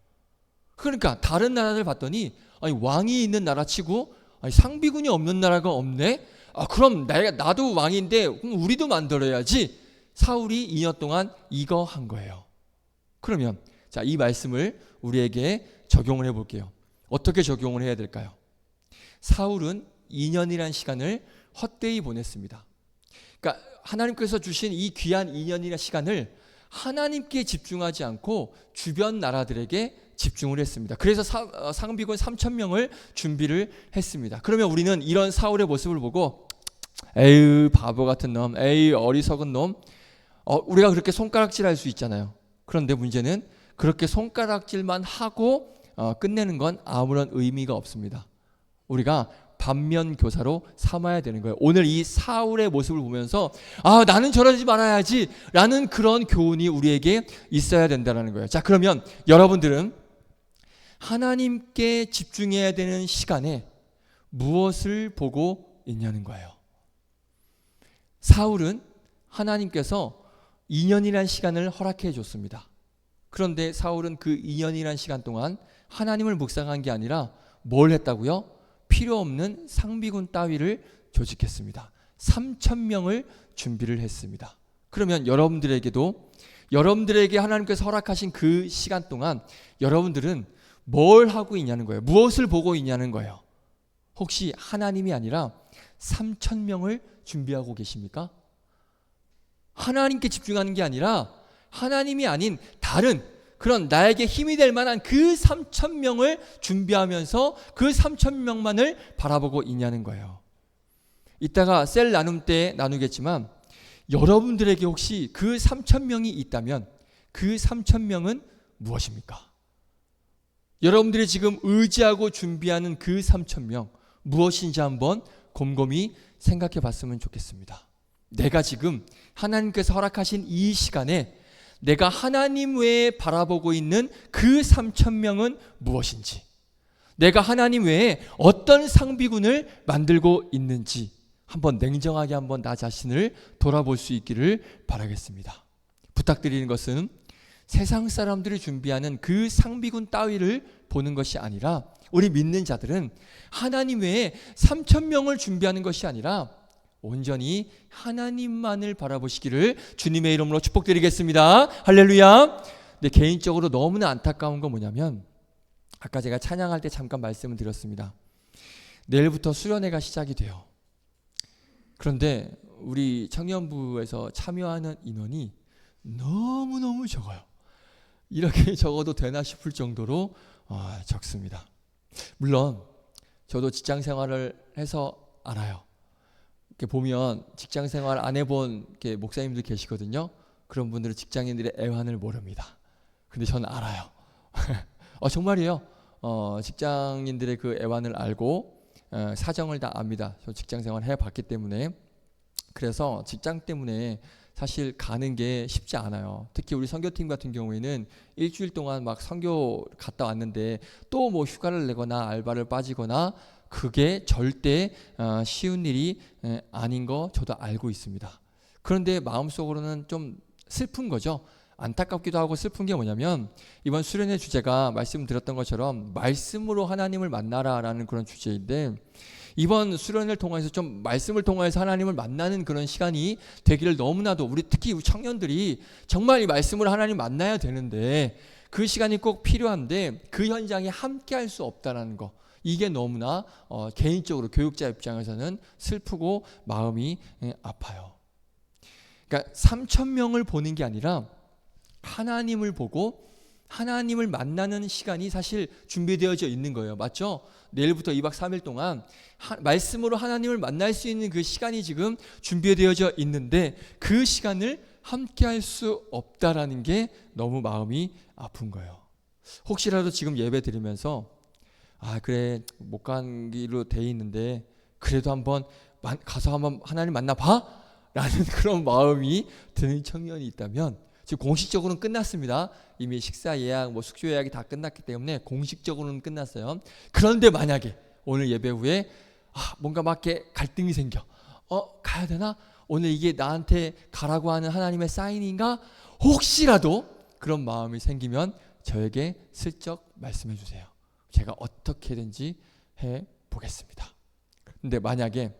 그러니까 다른 나라들 봤더니 왕이 있는 나라 치고 상비군이 없는 나라가 없네? 그럼 나도 왕인데 그럼 우리도 만들어야지. 사울이 2년 동안 이거 한 거예요. 그러면 자, 이 말씀을 우리에게 적용을 해볼게요. 어떻게 적용을 해야 될까요? 사울은 2년이라는 시간을 헛되이 보냈습니다. 그러니까 하나님께서 주신 이 귀한 2년이라는 시간을 하나님께 집중하지 않고 주변 나라들에게 집중을 했습니다. 그래서 상비군 3,000명을 준비를 했습니다. 그러면 우리는 이런 사울의 모습을 보고 에이 바보 같은 놈, 에이 어리석은 놈, 우리가 그렇게 손가락질할 수 있잖아요. 그런데 문제는 그렇게 손가락질만 하고 끝내는 건 아무런 의미가 없습니다. 우리가 반면 교사로 삼아야 되는 거예요. 오늘 이 사울의 모습을 보면서 나는 저러지 말아야지 라는 그런 교훈이 우리에게 있어야 된다는 거예요. 자, 그러면 여러분들은 하나님께 집중해야 되는 시간에 무엇을 보고 있냐는 거예요. 사울은 하나님께서 2년이라는 시간을 허락해 줬습니다. 그런데 사울은 그 2년이라는 시간 동안 하나님을 묵상한 게 아니라 뭘 했다고요? 필요 없는 상비군 따위를 조직했습니다. 3,000명을 준비를 했습니다. 그러면 여러분들에게 하나님께서 허락하신 그 시간 동안 여러분들은 뭘 하고 있냐는 거예요. 무엇을 보고 있냐는 거예요. 혹시 하나님이 아니라 3,000명을 준비하고 계십니까? 하나님께 집중하는 게 아니라 하나님이 아닌 다른 그런 나에게 힘이 될 만한 그 3,000명을 준비하면서 그 3,000명만을 바라보고 있냐는 거예요. 이따가 셀 나눔 때 나누겠지만 여러분들에게 혹시 그 3,000명이 있다면 그 3,000명은 무엇입니까? 여러분들이 지금 의지하고 준비하는 그 3,000명 무엇인지 한번 곰곰이 생각해 봤으면 좋겠습니다. 내가 지금 하나님께서 허락하신 이 시간에 내가 하나님 외에 바라보고 있는 그 3,000명은 무엇인지, 내가 하나님 외에 어떤 상비군을 만들고 있는지 한번 냉정하게 한번 나 자신을 돌아볼 수 있기를 바라겠습니다. 부탁드리는 것은 세상 사람들이 준비하는 그 상비군 따위를 보는 것이 아니라, 우리 믿는 자들은 하나님 외에 3,000명을 준비하는 것이 아니라 온전히 하나님만을 바라보시기를 주님의 이름으로 축복드리겠습니다. 할렐루야. 근데 개인적으로 너무나 안타까운 건 뭐냐면, 아까 제가 찬양할 때 잠깐 말씀을 드렸습니다. 내일부터 수련회가 시작이 돼요. 그런데 우리 청년부에서 참여하는 인원이 너무너무 적어요. 이렇게 적어도 되나 싶을 정도로 적습니다. 물론 저도 직장 생활을 해서 알아요. 이렇게 보면 직장 생활 안 해본 이렇게 목사님들 계시거든요. 그런 분들은 직장인들의 애환을 모릅니다. 근데 저는 알아요. 정말이에요. 직장인들의 그 애환을 알고 사정을 다 압니다. 저 직장 생활 해봤기 때문에. 그래서 직장 때문에 사실 가는 게 쉽지 않아요. 특히 우리 선교팀 같은 경우에는 일주일 동안 막 선교 갔다 왔는데 또 뭐 휴가를 내거나 알바를 빠지거나, 그게 절대 쉬운 일이 아닌 거 저도 알고 있습니다. 그런데 마음속으로는 좀 슬픈 거죠. 안타깝기도 하고 슬픈 게 뭐냐면, 이번 수련회 주제가 말씀드렸던 것처럼 말씀으로 하나님을 만나라라는 그런 주제인데, 이번 수련을 통해서 좀 말씀을 통해서 하나님을 만나는 그런 시간이 되기를 너무나도, 우리 특히 청년들이 정말 이 말씀으로 하나님 만나야 되는데 그 시간이 꼭 필요한데 그 현장에 함께 할 수 없다는 거, 이게 너무나 개인적으로 교육자 입장에서는 슬프고 마음이 아파요. 그러니까 3,000명을 보는 게 아니라 하나님을 보고 하나님을 만나는 시간이 사실 준비되어져 있는 거예요. 맞죠? 내일부터 2박 3일 동안 말씀으로 하나님을 만날 수 있는 그 시간이 지금 준비되어져 있는데 그 시간을 함께 할 수 없다라는 게 너무 마음이 아픈 거예요. 혹시라도 지금 예배 드리면서 그래 못 간 길로 돼 있는데 그래도 한번 가서 한번 하나님 만나봐? 라는 그런 마음이 드는 청년이 있다면, 지금 공식적으로는 끝났습니다. 이미 식사 예약, 숙소 예약이 다 끝났기 때문에 공식적으로는 끝났어요. 그런데 만약에 오늘 예배 후에 뭔가 막 이렇게 갈등이 생겨. 가야 되나? 오늘 이게 나한테 가라고 하는 하나님의 사인인가? 혹시라도 그런 마음이 생기면 저에게 슬쩍 말씀해 주세요. 제가 어떻게든지 해 보겠습니다. 근데 만약에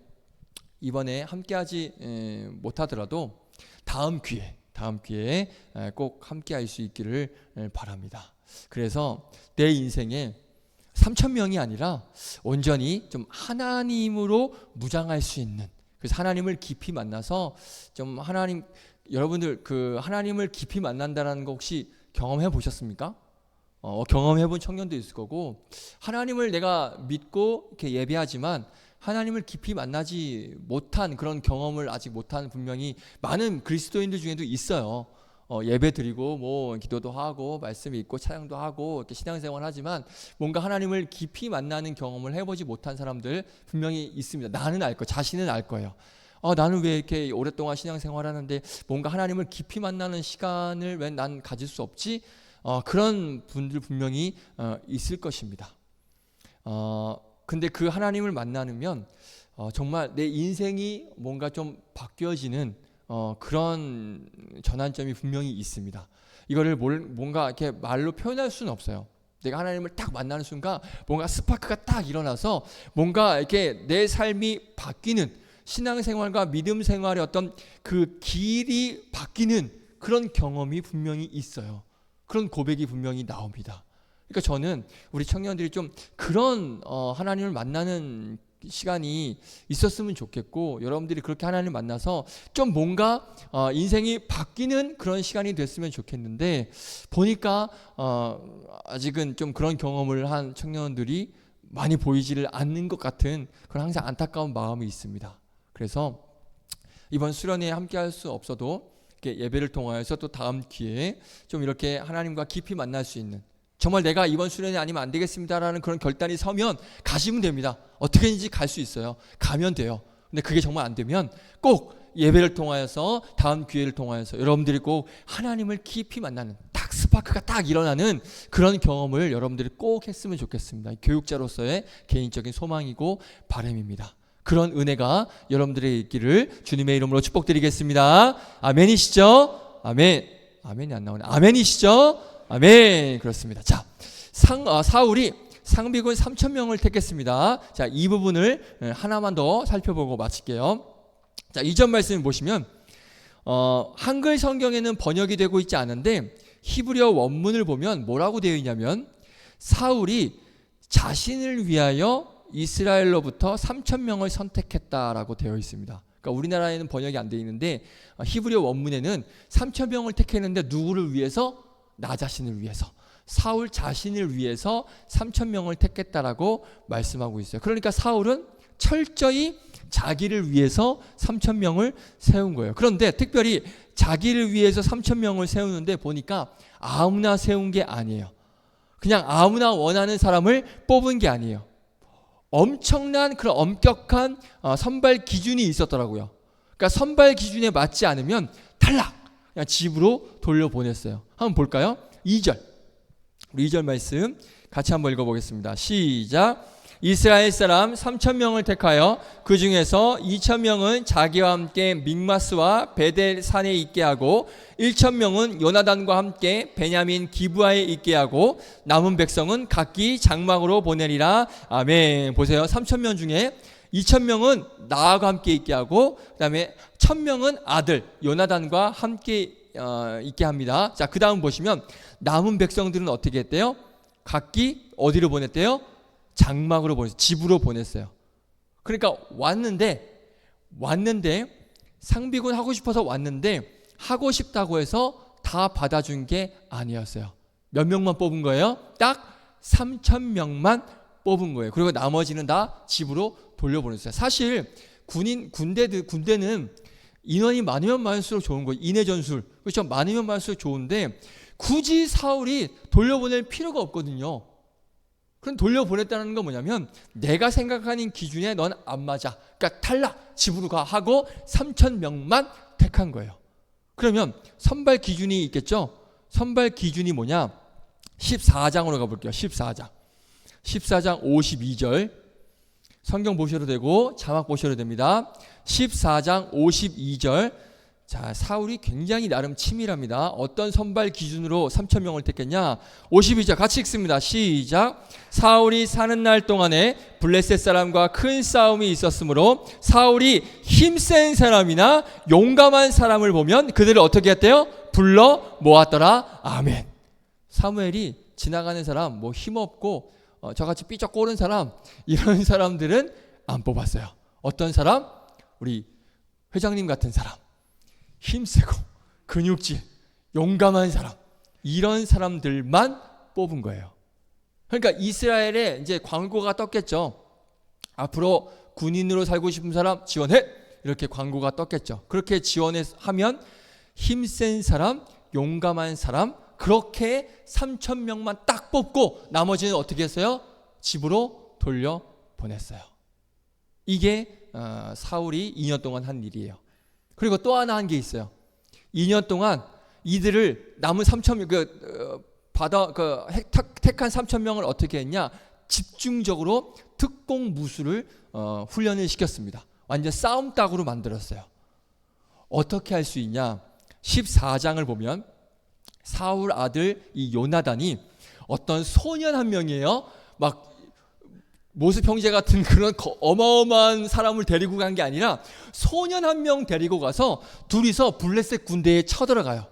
이번에 함께하지 못하더라도 다음 기회에 꼭 함께 할 수 있기를 바랍니다. 그래서 내 인생에 3,000명이 아니라 온전히 좀 하나님으로 무장할 수 있는, 그래서 하나님을 깊이 만나서 좀 여러분들 그 하나님을 깊이 만난다는 거 혹시 경험해 보셨습니까? 경험해 본 청년도 있을 거고, 하나님을 내가 믿고 이렇게 예배하지만 하나님을 깊이 만나지 못한 그런 경험을 아직 못한 분명히 많은 그리스도인들 중에도 있어요. 예배 드리고 기도도 하고 말씀 읽고 찬양도 하고 이렇게 신앙생활 하지만 뭔가 하나님을 깊이 만나는 경험을 해보지 못한 사람들 분명히 있습니다. 나는 알 거예요. 자신은 알 거예요. 나는 왜 이렇게 오랫동안 신앙생활 하는데 뭔가 하나님을 깊이 만나는 시간을 왜 난 가질 수 없지? 그런 분들 분명히 있을 것입니다. 근데 그 하나님을 만나면 정말 내 인생이 뭔가 좀 바뀌어지는 그런 전환점이 분명히 있습니다. 이거를 뭔가 이렇게 말로 표현할 수는 없어요. 내가 하나님을 딱 만나는 순간 뭔가 스파크가 딱 일어나서 뭔가 이렇게 내 삶이 바뀌는, 신앙생활과 믿음 생활의 어떤 그 길이 바뀌는 그런 경험이 분명히 있어요. 그런 고백이 분명히 나옵니다. 그러니까 저는 우리 청년들이 좀 그런 하나님을 만나는 시간이 있었으면 좋겠고, 여러분들이 그렇게 하나님을 만나서 좀 뭔가 인생이 바뀌는 그런 시간이 됐으면 좋겠는데, 보니까 아직은 좀 그런 경험을 한 청년들이 많이 보이지를 않는 것 같은 그런 항상 안타까운 마음이 있습니다. 그래서 이번 수련회에 함께 할 수 없어도 이렇게 예배를 통하여서 또 다음 기회에 좀 이렇게 하나님과 깊이 만날 수 있는, 정말 내가 이번 수련회 아니면 안 되겠습니다라는 그런 결단이 서면 가시면 됩니다. 어떻게든지 갈 수 있어요. 가면 돼요. 근데 그게 정말 안 되면 꼭 예배를 통하여서 다음 기회를 통하여서 여러분들이 꼭 하나님을 깊이 만나는 딱 스파크가 딱 일어나는 그런 경험을 여러분들이 꼭 했으면 좋겠습니다. 교육자로서의 개인적인 소망이고 바람입니다. 그런 은혜가 여러분들의 있기를 주님의 이름으로 축복드리겠습니다. 아멘이시죠? 아멘. 아멘이 안 나오네. 아멘이시죠? 아멘. 그렇습니다. 자, 사울이 상비군 3,000명을 택했습니다. 자, 이 부분을 하나만 더 살펴보고 마칠게요. 자, 이전 말씀을 보시면 한글 성경에는 번역이 되고 있지 않은데 히브리어 원문을 보면 뭐라고 되어 있냐면 사울이 자신을 위하여 이스라엘로부터 3,000명을 선택했다라고 되어 있습니다. 그러니까 우리나라에는 번역이 안 되어 있는데 히브리어 원문에는 3,000명을 택했는데 누구를 위해서? 나 자신을 위해서. 사울 자신을 위해서 3,000명을 택했다라고 말씀하고 있어요. 그러니까 사울은 철저히 자기를 위해서 3,000명을 세운 거예요. 그런데 특별히 자기를 위해서 3,000명을 세우는데 보니까 아무나 세운 게 아니에요. 그냥 아무나 원하는 사람을 뽑은 게 아니에요. 엄청난 그런 엄격한 선발 기준이 있었더라고요. 그러니까 선발 기준에 맞지 않으면 탈락! 그냥 집으로 돌려보냈어요. 한번 볼까요? 2절. 우리 2절 말씀 같이 한번 읽어보겠습니다. 시작. 이스라엘 사람 3,000명을 택하여 그 중에서 2,000명은 자기와 함께 믹마스와 베델 산에 있게 하고 1,000명은 요나단과 함께 베냐민 기브아에 있게 하고 남은 백성은 각기 장막으로 보내리라. 아멘. 보세요. 3,000명 중에 2,000명은 나와 함께 있게 하고 그 다음에 1,000명은 아들 요나단과 함께 있게 합니다. 자, 그 다음 보시면 남은 백성들은 어떻게 했대요? 각기 어디로 보냈대요? 장막으로 보냈어요. 집으로 보냈어요. 그러니까 왔는데 상비군 하고 싶어서 왔는데 하고 싶다고 해서 다 받아준 게 아니었어요. 몇 명만 뽑은 거예요? 딱 3,000명만 뽑은 거예요. 그리고 나머지는 다 집으로 돌려보냈어요. 사실 군대는 인원이 많으면 많을수록 좋은 거예요. 인해 전술. 그렇죠? 많으면 많을수록 좋은데 굳이 사울이 돌려보낼 필요가 없거든요. 그럼 돌려보냈다는 건 뭐냐면 내가 생각하는 기준에 넌 안 맞아. 그러니까 탈락. 집으로 가 하고 3,000명만 택한 거예요. 그러면 선발 기준이 있겠죠? 선발 기준이 뭐냐? 14장으로 가볼게요. 14장 52절 성경 보셔도 되고 자막 보셔도 됩니다. 14장 52절. 자, 사울이 굉장히 나름 치밀합니다. 어떤 선발 기준으로 3,000명을 택했냐? 52절 같이 읽습니다. 시작. 사울이 사는 날 동안에 블레셋 사람과 큰 싸움이 있었으므로 사울이 힘센 사람이나 용감한 사람을 보면 그들을 어떻게 했대요? 불러 모았더라. 아멘. 사무엘이 지나가는 사람, 뭐 힘없고 저같이 삐쩍 꼬는 사람, 이런 사람들은 안 뽑았어요. 어떤 사람? 우리 회장님 같은 사람, 힘세고 근육질, 용감한 사람, 이런 사람들만 뽑은 거예요. 그러니까 이스라엘에 이제 광고가 떴겠죠. 앞으로 군인으로 살고 싶은 사람 지원해, 이렇게 광고가 떴겠죠. 그렇게 지원하면 힘센 사람, 용감한 사람, 그렇게 3,000명만 딱 뽑고 나머지는 어떻게 했어요? 집으로 돌려보냈어요. 이게 사울이 2년 동안 한 일이에요. 그리고 또 하나 한 게 있어요. 2년 동안 이들을 남은 3,000명 택한 3,000명을 어떻게 했냐? 집중적으로 특공 무술을 훈련을 시켰습니다. 완전 싸움 딱으로 만들었어요. 어떻게 할 수 있냐? 14장을 보면 사울 아들 이 요나단이 어떤 소년 한 명이에요. 막 모습 형제 같은 그런 어마어마한 사람을 데리고 간 게 아니라 소년 한 명 데리고 가서 둘이서 블레셋 군대에 쳐들어가요.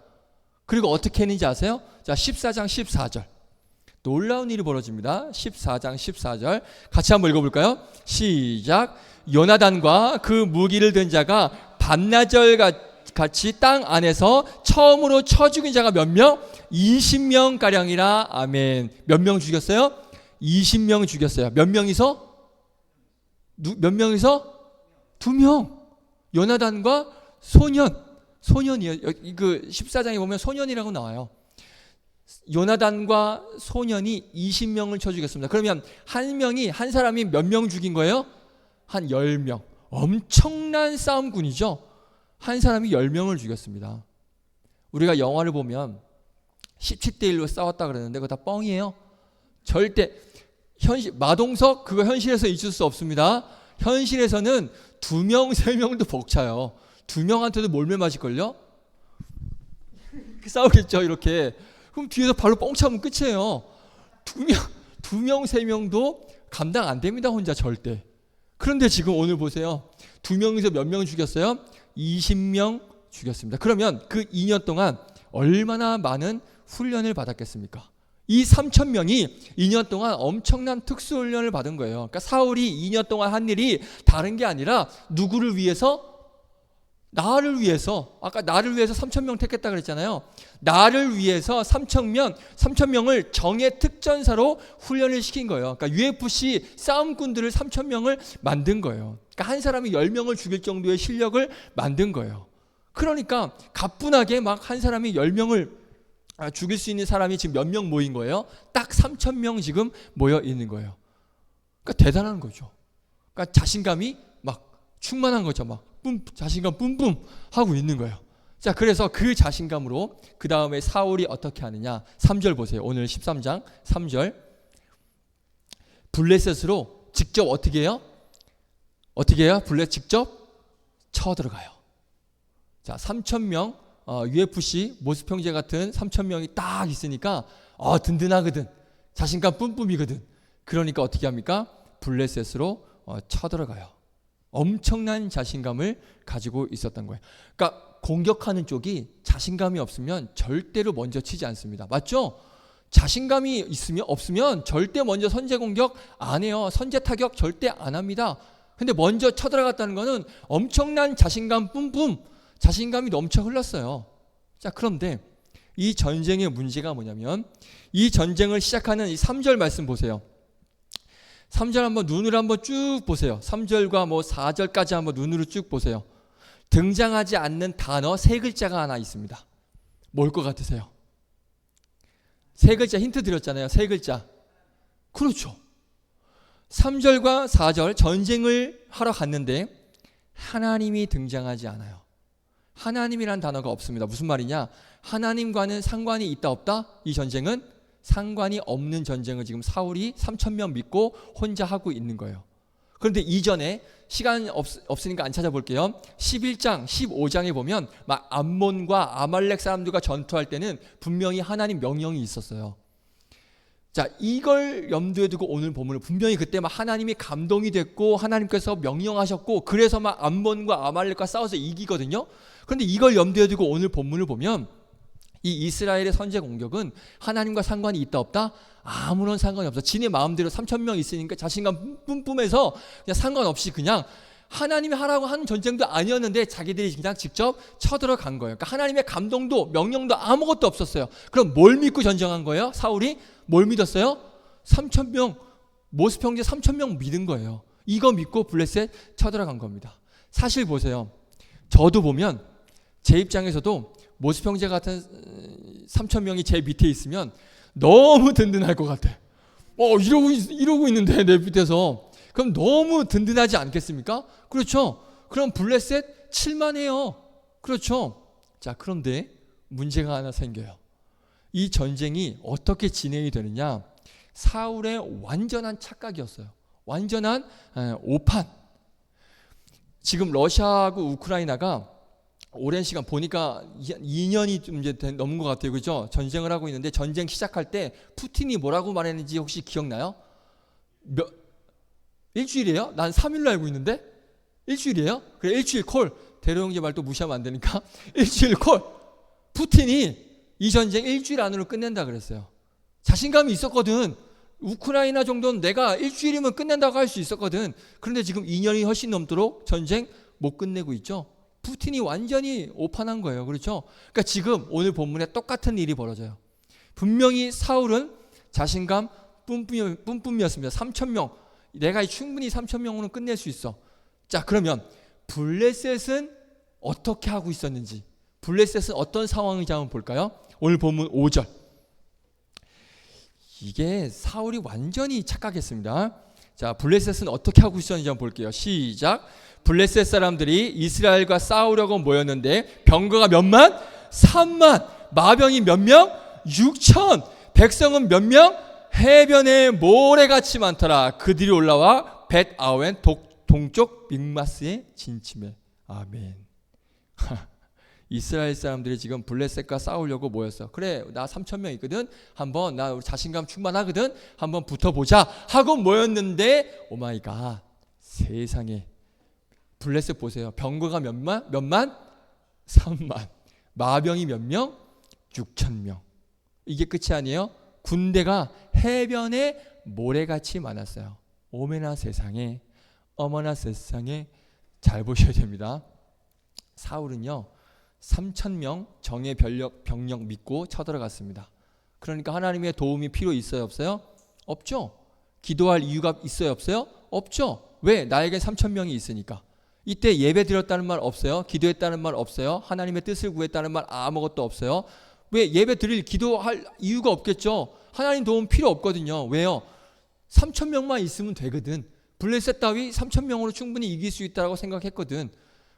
그리고 어떻게 했는지 아세요? 자, 14장 14절. 놀라운 일이 벌어집니다. 14장 14절 같이 한번 읽어볼까요? 시작. 요나단과 그 무기를 든 자가 밤낮을 같이 땅 안에서 처음으로 쳐 죽인 자가 몇 명? 20명가량이라. 아멘. 몇 명 죽였어요? 20명 죽였어요. 몇 명이서? 몇 명이서? 2명. 요나단과 소년. 소년이에요. 그 14장에 보면 소년이라고 나와요. 요나단과 소년이 20명을 쳐 죽였습니다. 그러면 한 사람이 몇 명 죽인 거예요? 한 10명. 엄청난 싸움꾼이죠. 한 사람이 10명을 죽였습니다. 우리가 영화를 보면 17대 1로 싸웠다 그러는데 그거 다 뻥이에요. 절대 마동석 그거 현실에서 있을 수 없습니다. 현실에서는 2명, 3명도 벅차요. 2명한테도 몰매 맞을걸요? 싸우겠죠, 이렇게. 그럼 뒤에서 발로 뻥 차면 끝이에요. 2명, 3명도 감당 안 됩니다, 혼자 절대. 그런데 지금 오늘 보세요. 2명에서 몇 명 죽였어요? 20명 죽였습니다. 그러면 그 2년 동안 얼마나 많은 훈련을 받았겠습니까? 이 3,000명이 2년 동안 엄청난 특수훈련을 받은 거예요. 그러니까 사울이 2년 동안 한 일이 다른 게 아니라 누구를 위해서? 나를 위해서. 아까 나를 위해서 3,000명 택했다 그랬잖아요. 나를 위해서 3,000명을 정예 특전사로 훈련을 시킨 거예요. 그러니까 UFC 싸움꾼들을 3,000명을 만든 거예요. 그러니까 한 사람이 10명을 죽일 정도의 실력을 만든 거예요. 그러니까 가뿐하게 막 한 사람이 10명을 죽일 수 있는 사람이 지금 몇 명 모인 거예요? 딱 3,000명 지금 모여 있는 거예요. 그러니까 대단한 거죠. 그러니까 자신감이 막 충만한 거죠. 막 자신감 뿜뿜 하고 있는 거예요. 자, 그래서 그 자신감으로 그 다음에 사울이 어떻게 하느냐? 3절 보세요. 오늘 13장 3절. 블레셋으로 직접 어떻게 해요? 블레셋 직접 쳐들어가요. 자, 3,000명 UFC 모습 형제 같은 3,000명이 딱 있으니까 든든하거든. 자신감 뿜뿜이거든. 그러니까 어떻게 합니까? 블레셋으로 쳐들어가요. 엄청난 자신감을 가지고 있었던 거예요. 그러니까 공격하는 쪽이 자신감이 없으면 절대로 먼저 치지 않습니다. 맞죠? 자신감이 없으면 절대 먼저 선제 공격 안 해요. 선제 타격 절대 안 합니다. 근데 먼저 쳐들어갔다는 거는 엄청난 자신감 뿜뿜, 자신감이 넘쳐 흘렀어요. 자, 그런데 이 전쟁의 문제가 뭐냐면 이 전쟁을 시작하는 이 3절 말씀 보세요. 3절 한번 눈으로 한번 쭉 보세요. 3절과 4절까지 한번 눈으로 쭉 보세요. 등장하지 않는 단어 3글자가 하나 있습니다. 뭘 것 같으세요? 3글자 힌트 드렸잖아요. 3글자. 그렇죠. 3절과 4절 전쟁을 하러 갔는데 하나님이 등장하지 않아요. 하나님이란 단어가 없습니다. 무슨 말이냐? 하나님과는 상관이 있다 없다? 이 전쟁은 상관이 없는 전쟁을 지금 사울이 3,000명 믿고 혼자 하고 있는 거예요. 그런데 이전에 시간 없으니까 안 찾아볼게요. 11장, 15장에 보면 막 암몬과 아말렉 사람들과 전투할 때는 분명히 하나님 명령이 있었어요. 자, 이걸 염두에 두고 오늘 본문을 분명히 그때 막 하나님이 감동이 됐고 하나님께서 명령하셨고 그래서 막 암몬과 아말렉과 싸워서 이기거든요. 그런데 이걸 염두에 두고 오늘 본문을 보면 이 이스라엘의 선제 공격은 하나님과 상관이 있다 없다? 아무런 상관이 없어. 지네 마음대로 3,000명 있으니까 자신감 뿜뿜해서 그냥 상관없이 그냥 하나님이 하라고 하는 전쟁도 아니었는데 자기들이 그냥 직접 쳐들어간 거예요. 그러니까 하나님의 감동도 명령도 아무것도 없었어요. 그럼 뭘 믿고 전쟁한 거예요? 사울이 뭘 믿었어요? 3,000명 모습 형제 3,000명 믿은 거예요. 이거 믿고 블레셋 쳐들어간 겁니다. 사실 보세요. 저도 보면 제 입장에서도 모습 형제 같은 3,000명이 제 밑에 있으면 너무 든든할 것 같아. 이러고 있는데 내 밑에서. 그럼 너무 든든하지 않겠습니까? 그렇죠. 그럼 블레셋 칠만해요. 그렇죠. 자, 그런데 문제가 하나 생겨요. 이 전쟁이 어떻게 진행이 되느냐? 사울의 완전한 착각이었어요. 완전한 오판. 지금 러시아하고 우크라이나가 오랜 시간 보니까 2년이 좀 이제 넘은 것 같아요. 그죠? 전쟁을 하고 있는데 전쟁 시작할 때 푸틴이 뭐라고 말했는지 혹시 기억나요? 일주일이에요? 난 3일로 알고 있는데? 일주일이에요? 그래, 일주일 콜. 대로 형제 말 또 무시하면 안 되니까. 일주일 콜. 푸틴이 이 전쟁 일주일 안으로 끝낸다 그랬어요. 자신감이 있었거든. 우크라이나 정도는 내가 일주일이면 끝낸다고 할 수 있었거든. 그런데 지금 2년이 훨씬 넘도록 전쟁 못 끝내고 있죠. 푸틴이 완전히 오판한 거예요. 그렇죠? 그러니까 지금 오늘 본문에 똑같은 일이 벌어져요. 분명히 사울은 자신감 뿜뿜이었습니다. 3,000명. 내가 충분히 3,000명으로 끝낼 수 있어. 자, 그러면 블레셋은 어떻게 하고 있었는지 블레셋은 어떤 상황인지 한번 볼까요? 오늘 본문 5절. 이게 사울이 완전히 착각했습니다. 자, 블레셋은 어떻게 하고 있었는지 한번 볼게요. 시작. 블레셋 사람들이 이스라엘과 싸우려고 모였는데 병거가 몇만? 3만. 마병이 몇 명? 6천. 백성은 몇 명? 해변에 모래같이 많더라. 그들이 올라와 벳 아웬 동쪽 믹마스에 진침해. 아멘. 이스라엘 사람들이 지금 블레셋과 싸우려고 모였어. 그래, 나 3,000명 있거든. 한번 나 우리 자신감 충만하거든. 한번 붙어보자 하고 모였는데 오마이갓, 세상에 블레셋 보세요. 병거가 몇만? 3만. 마병이 몇 명? 6,000명. 이게 끝이 아니에요. 군대가 해변에 모래같이 많았어요. 오메나 세상에, 어머나 세상에. 잘 보셔야 됩니다. 사울은요 3,000명 정예 병력 믿고 쳐들어갔습니다. 그러니까 하나님의 도움이 필요 있어요, 없어요? 없죠. 기도할 이유가 있어요, 없어요? 없죠. 왜? 나에게 3,000명이 있으니까. 이때 예배 드렸다는 말 없어요. 기도했다는 말 없어요. 하나님의 뜻을 구했다는 말 아무것도 없어요. 왜? 예배 드릴 기도할 이유가 없겠죠. 하나님 도움 필요 없거든요. 왜요? 3,000명만 있으면 되거든. 블레셋 따위 3,000명으로 충분히 이길 수 있다고 생각했거든.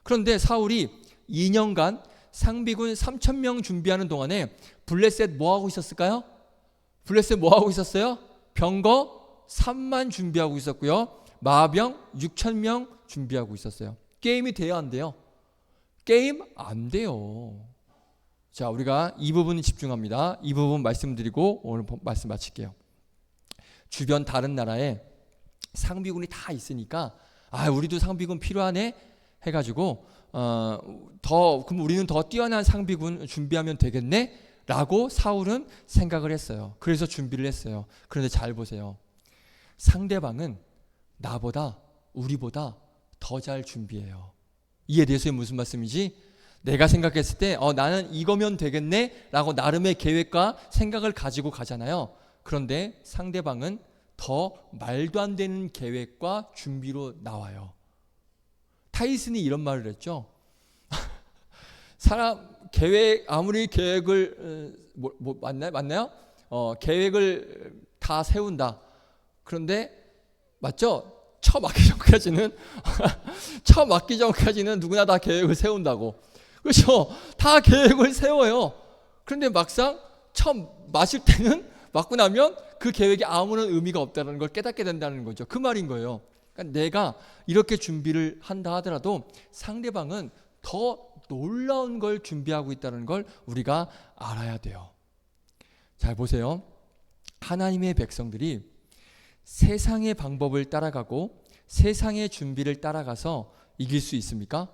그런데 사울이 2년간 상비군 3,000명 준비하는 동안에 블레셋 뭐 하고 있었을까요? 블레셋 뭐 하고 있었어요? 병거 3만 준비하고 있었고요. 마병 6,000명 준비하고 있었어요. 게임이 돼요, 안 돼요? 게임 안 돼요. 자, 우리가 이 부분에 집중합니다. 이 부분 말씀드리고 오늘 말씀 마칠게요. 주변 다른 나라에 상비군이 다 있으니까 우리도 상비군 필요하네 해가지고 그럼 우리는 더 뛰어난 상비군 준비하면 되겠네 라고 사울은 생각을 했어요. 그래서 준비를 했어요. 그런데 잘 보세요. 상대방은 나보다 우리보다 더 잘 준비해요. 이해되세요? 무슨 말씀인지? 내가 생각했을 때 나는 이거면 되겠네 라고 나름의 계획과 생각을 가지고 가잖아요. 그런데 상대방은 더 말도 안 되는 계획과 준비로 나와요. 타이슨이 이런 말을 했죠. 사람 계획 아무리 계획을 맞나요? 계획을 다 세운다. 그런데 맞죠? 처음 맞기 전까지는 누구나 다 계획을 세운다고. 그렇죠? 다 계획을 세워요. 그런데 막상 처음 마실 때는 맞고 나면 그 계획이 아무런 의미가 없다는 걸 깨닫게 된다는 거죠. 그 말인 거예요. 그러니까 내가 이렇게 준비를 한다 하더라도 상대방은 더 놀라운 걸 준비하고 있다는 걸 우리가 알아야 돼요. 잘 보세요. 하나님의 백성들이 세상의 방법을 따라가고 세상의 준비를 따라가서 이길 수 있습니까?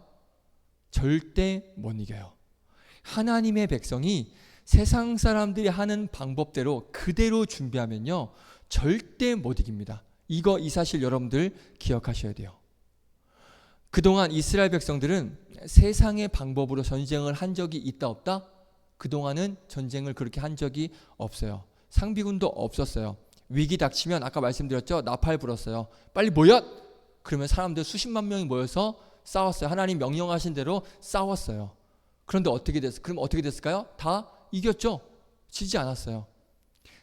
절대 못 이겨요. 하나님의 백성이 세상 사람들이 하는 방법대로 그대로 준비하면요 절대 못 이깁니다. 이 사실 여러분들 기억하셔야 돼요. 그동안 이스라엘 백성들은 세상의 방법으로 전쟁을 한 적이 있다 없다? 그동안은 전쟁을 그렇게 한 적이 없어요. 상비군도 없었어요. 위기 닥치면 아까 말씀드렸죠. 나팔 불었어요. 빨리 모여! 그러면 사람들 수십만 명이 모여서 싸웠어요. 하나님 명령하신 대로 싸웠어요. 그런데 그럼 어떻게 됐을까요? 다 이겼죠. 지지 않았어요.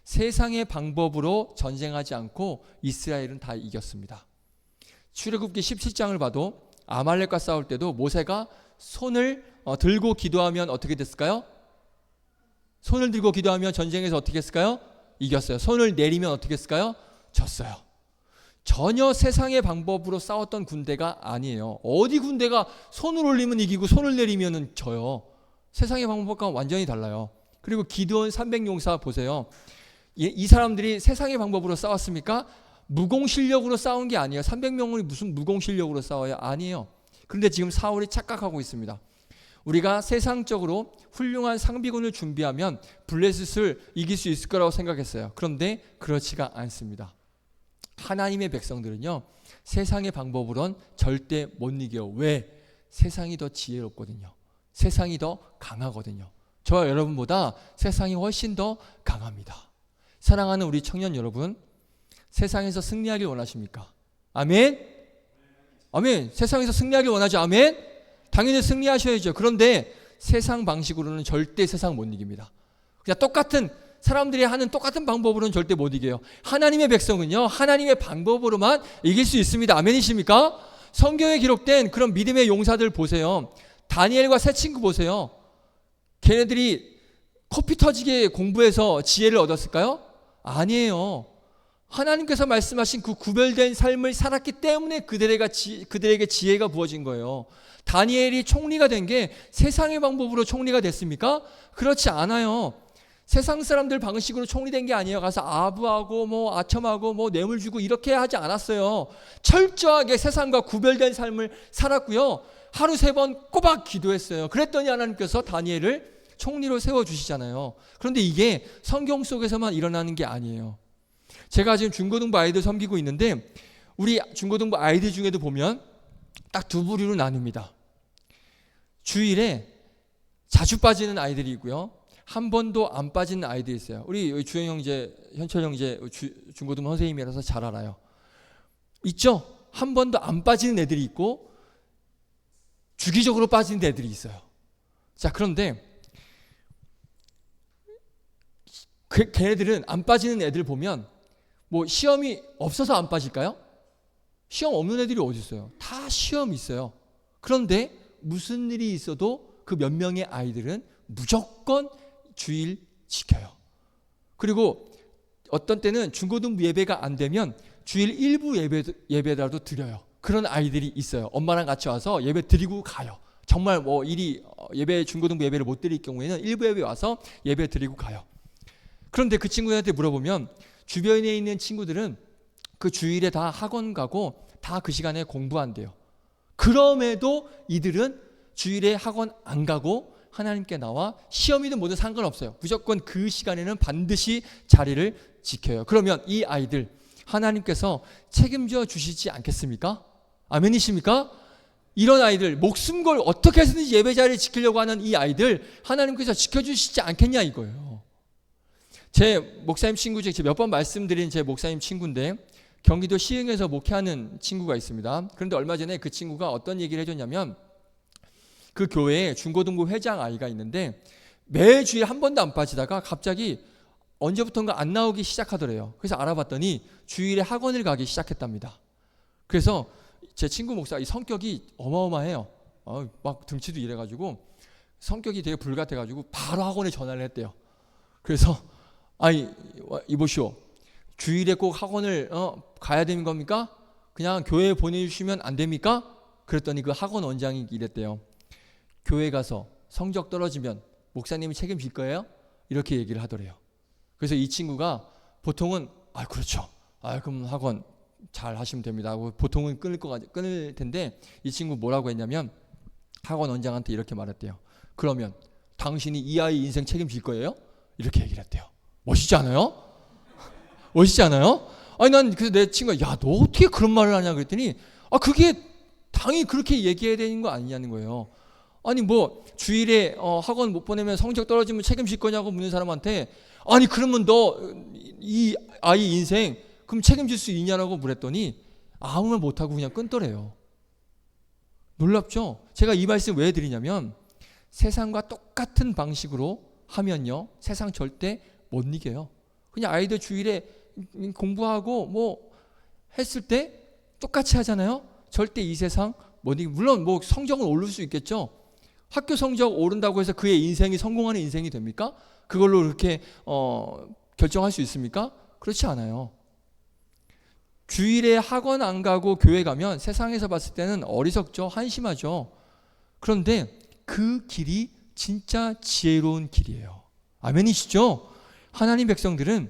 세상의 방법으로 전쟁하지 않고 이스라엘은 다 이겼습니다. 출애굽기 17장을 봐도 아말렉과 싸울 때도 모세가 손을 들고 기도하면 어떻게 됐을까요? 손을 들고 기도하면 전쟁에서 어떻게 했을까요? 이겼어요. 손을 내리면 어떻게 했을까요? 졌어요. 전혀 세상의 방법으로 싸웠던 군대가 아니에요. 어디 군대가 손을 올리면 이기고 손을 내리면 져요. 세상의 방법과 완전히 달라요. 그리고 기드온 300용사 보세요. 이 사람들이 세상의 방법으로 싸웠습니까? 무공실력으로 싸운 게 아니에요. 300명이 무슨 무공실력으로 싸워요? 아니에요. 그런데 지금 사울이 착각하고 있습니다. 우리가 세상적으로 훌륭한 상비군을 준비하면 블레셋을 이길 수 있을 거라고 생각했어요. 그런데 그렇지가 않습니다. 하나님의 백성들은요 세상의 방법으론 절대 못 이겨요. 왜? 세상이 더 지혜롭거든요. 세상이 더 강하거든요. 저와 여러분보다 세상이 훨씬 더 강합니다. 사랑하는 우리 청년 여러분, 세상에서 승리하길 원하십니까? 아멘? 아멘. 세상에서 승리하길 원하죠. 아멘? 당연히 승리하셔야죠. 그런데 세상 방식으로는 절대 세상 못 이깁니다. 그냥 똑같은 사람들이 하는 똑같은 방법으로는 절대 못 이겨요. 하나님의 백성은요, 하나님의 방법으로만 이길 수 있습니다. 아멘이십니까? 성경에 기록된 그런 믿음의 용사들 보세요. 다니엘과 세 친구 보세요. 걔네들이 코피 터지게 공부해서 지혜를 얻었을까요? 아니에요. 하나님께서 말씀하신 그 구별된 삶을 살았기 때문에 그들에게 지혜가 부어진 거예요. 다니엘이 총리가 된 게 세상의 방법으로 총리가 됐습니까? 그렇지 않아요. 세상 사람들 방식으로 총리된 게 아니에요. 가서 아부하고 뭐 아첨하고 뭐 뇌물 주고 이렇게 하지 않았어요. 철저하게 세상과 구별된 삶을 살았고요. 하루 3번 꼬박 기도했어요. 그랬더니 하나님께서 다니엘을 총리로 세워주시잖아요. 그런데 이게 성경 속에서만 일어나는 게 아니에요. 제가 지금 중고등부 아이들 섬기고 있는데 우리 중고등부 아이들 중에도 보면 딱 2부류로 나눕니다. 주일에 자주 빠지는 아이들이 있고요. 한 번도 안 빠지는 아이들이 있어요. 우리 주영 형제, 현철 형제 중고등부 선생님이라서 잘 알아요. 있죠? 한 번도 안 빠지는 애들이 있고 주기적으로 빠지는 애들이 있어요. 자, 그런데 걔네들은 안 빠지는 애들 보면 뭐 시험이 없어서 안 빠질까요? 시험 없는 애들이 어디 있어요? 다 시험 있어요. 그런데 무슨 일이 있어도 그 몇 명의 아이들은 무조건 주일 지켜요. 그리고 어떤 때는 중고등부 예배가 안 되면 주일 일부 예배라도 드려요. 그런 아이들이 있어요. 엄마랑 같이 와서 예배 드리고 가요. 정말 뭐 일이 중고등부 예배를 못 드릴 경우에는 일부 예배 와서 예배 드리고 가요. 그런데 그 친구들한테 물어보면 주변에 있는 친구들은 그 주일에 다 학원 가고 다 그 시간에 공부한대요. 그럼에도 이들은 주일에 학원 안 가고 하나님께 나와 시험이든 뭐든 상관없어요. 무조건 그 시간에는 반드시 자리를 지켜요. 그러면 이 아이들 하나님께서 책임져 주시지 않겠습니까? 아멘이십니까? 이런 아이들 목숨 걸 어떻게 해서든지 예배 자리를 지키려고 하는 이 아이들 하나님께서 지켜주시지 않겠냐 이거예요. 제 목사님 친구 중에 몇 번 말씀드린 제 목사님 친구인데 경기도 시흥에서 목회하는 친구가 있습니다. 그런데 얼마 전에 그 친구가 어떤 얘기를 해줬냐면 그 교회에 중고등부 회장 아이가 있는데 매주일 한 번도 안 빠지다가 갑자기 언제부턴가 안 나오기 시작하더래요. 그래서 알아봤더니 주일에 학원을 가기 시작했답니다. 그래서 제 친구 목사 이 성격이 어마어마해요. 막 등치도 이래가지고 성격이 되게 불같아가지고 바로 학원에 전화를 했대요. 그래서 이보시오. 주일에 꼭 학원을 가야 되는 겁니까? 그냥 교회에 보내주시면 안 됩니까? 그랬더니 그 학원 원장이 이랬대요. 교회 가서 성적 떨어지면 목사님이 책임질 거예요? 이렇게 얘기를 하더래요. 그래서 이 친구가 보통은 그렇죠. 그럼 학원 잘 하시면 됩니다 하고 보통은 끊을 텐데 이 친구 뭐라고 했냐면 학원 원장한테 이렇게 말했대요. 그러면 당신이 이 아이 인생 책임질 거예요? 이렇게 얘기를 했대요. 멋있지 않아요? 멋있지 않아요? 난 그래서 내 친구가 야, 너 어떻게 그런 말을 하냐 그랬더니 그게 당연히 그렇게 얘기해야 되는 거 아니냐는 거예요. 뭐 주일에 학원 못 보내면 성적 떨어지면 책임질 거냐고 묻는 사람한테 그러면 너 이 아이 인생 그럼 책임질 수 있냐라고 물었더니 아무 말 못하고 그냥 끊더래요. 놀랍죠? 제가 이 말씀 왜 드리냐면 세상과 똑같은 방식으로 하면요 세상 절대 못 이겨요. 그냥 아이들 주일에 공부하고 뭐 했을 때 똑같이 하잖아요. 절대 이 세상 못 이겨. 물론 뭐 성적은 오를 수 있겠죠. 학교 성적 오른다고 해서 그의 인생이 성공하는 인생이 됩니까? 그걸로 그렇게 결정할 수 있습니까? 그렇지 않아요. 주일에 학원 안 가고 교회 가면 세상에서 봤을 때는 어리석죠. 한심하죠. 그런데 그 길이 진짜 지혜로운 길이에요. 아멘이시죠? 하나님 백성들은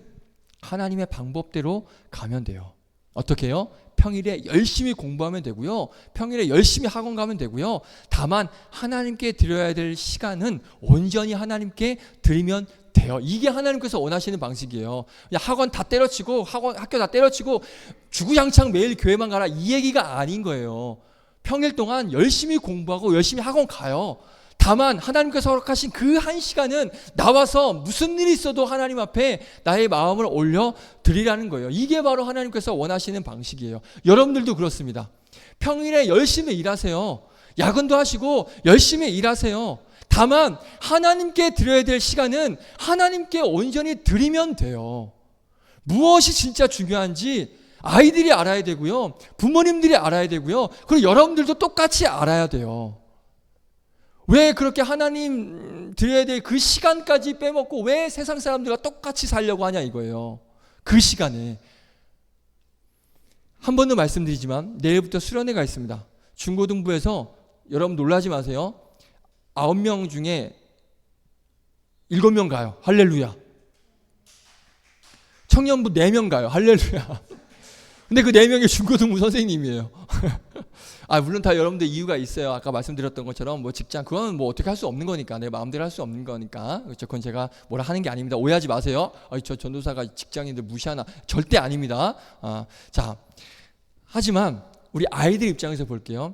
하나님의 방법대로 가면 돼요. 어떻게 해요? 평일에 열심히 공부하면 되고요. 평일에 열심히 학원 가면 되고요. 다만 하나님께 드려야 될 시간은 온전히 하나님께 드리면 돼요. 이게 하나님께서 원하시는 방식이에요. 그냥 학원 다 때려치고 학교 다 때려치고 주구장창 매일 교회만 가라 이 얘기가 아닌 거예요. 평일 동안 열심히 공부하고 열심히 학원 가요. 다만 하나님께서 허락하신 그 한 시간은 나와서 무슨 일이 있어도 하나님 앞에 나의 마음을 올려 드리라는 거예요. 이게 바로 하나님께서 원하시는 방식이에요. 여러분들도 그렇습니다. 평일에 열심히 일하세요. 야근도 하시고 열심히 일하세요. 다만 하나님께 드려야 될 시간은 하나님께 온전히 드리면 돼요. 무엇이 진짜 중요한지 아이들이 알아야 되고요. 부모님들이 알아야 되고요. 그리고 여러분들도 똑같이 알아야 돼요. 왜 그렇게 하나님 드려야 될 그 시간까지 빼먹고 왜 세상 사람들과 똑같이 살려고 하냐 이거예요. 그 시간에. 한 번 더 말씀드리지만 내일부터 수련회가 있습니다. 중고등부에서 여러분 놀라지 마세요. 9명 중에 7명 가요. 할렐루야. 청년부 4명 가요. 할렐루야. 근데 그 4명이 중고등부 선생님이에요. 물론 다 여러분들 이유가 있어요. 아까 말씀드렸던 것처럼 뭐 직장, 그건 뭐 어떻게 할 수 없는 거니까. 내 마음대로 할 수 없는 거니까. 그렇죠. 그건 제가 뭐라 하는 게 아닙니다. 오해하지 마세요. 저 전도사가 직장인들 무시하나. 절대 아닙니다. 자, 하지만 우리 아이들 입장에서 볼게요.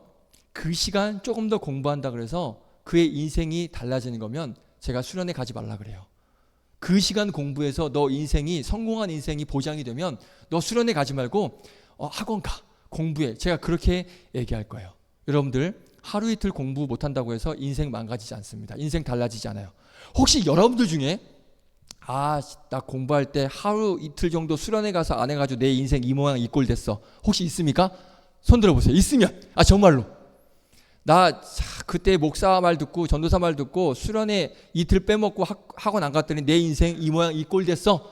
그 시간 조금 더 공부한다 그래서 그의 인생이 달라지는 거면 제가 수련회 가지 말라 그래요. 그 시간 공부해서 너 인생이 성공한 인생이 보장이 되면 너 수련회 가지 말고 학원 가. 공부해. 제가 그렇게 얘기할 거예요. 여러분들 하루 이틀 공부 못한다고 해서 인생 망가지지 않습니다. 인생 달라지지 않아요. 혹시 여러분들 중에 나 공부할 때 하루 이틀 정도 수련회 가서 안 해가지고 내 인생 이 모양 이 꼴 됐어. 혹시 있습니까? 손 들어보세요. 있으면 정말로 나 그때 목사 말 듣고 전도사 말 듣고 수련회 이틀 빼먹고 학원 안 갔더니 내 인생 이 모양 이 꼴 됐어.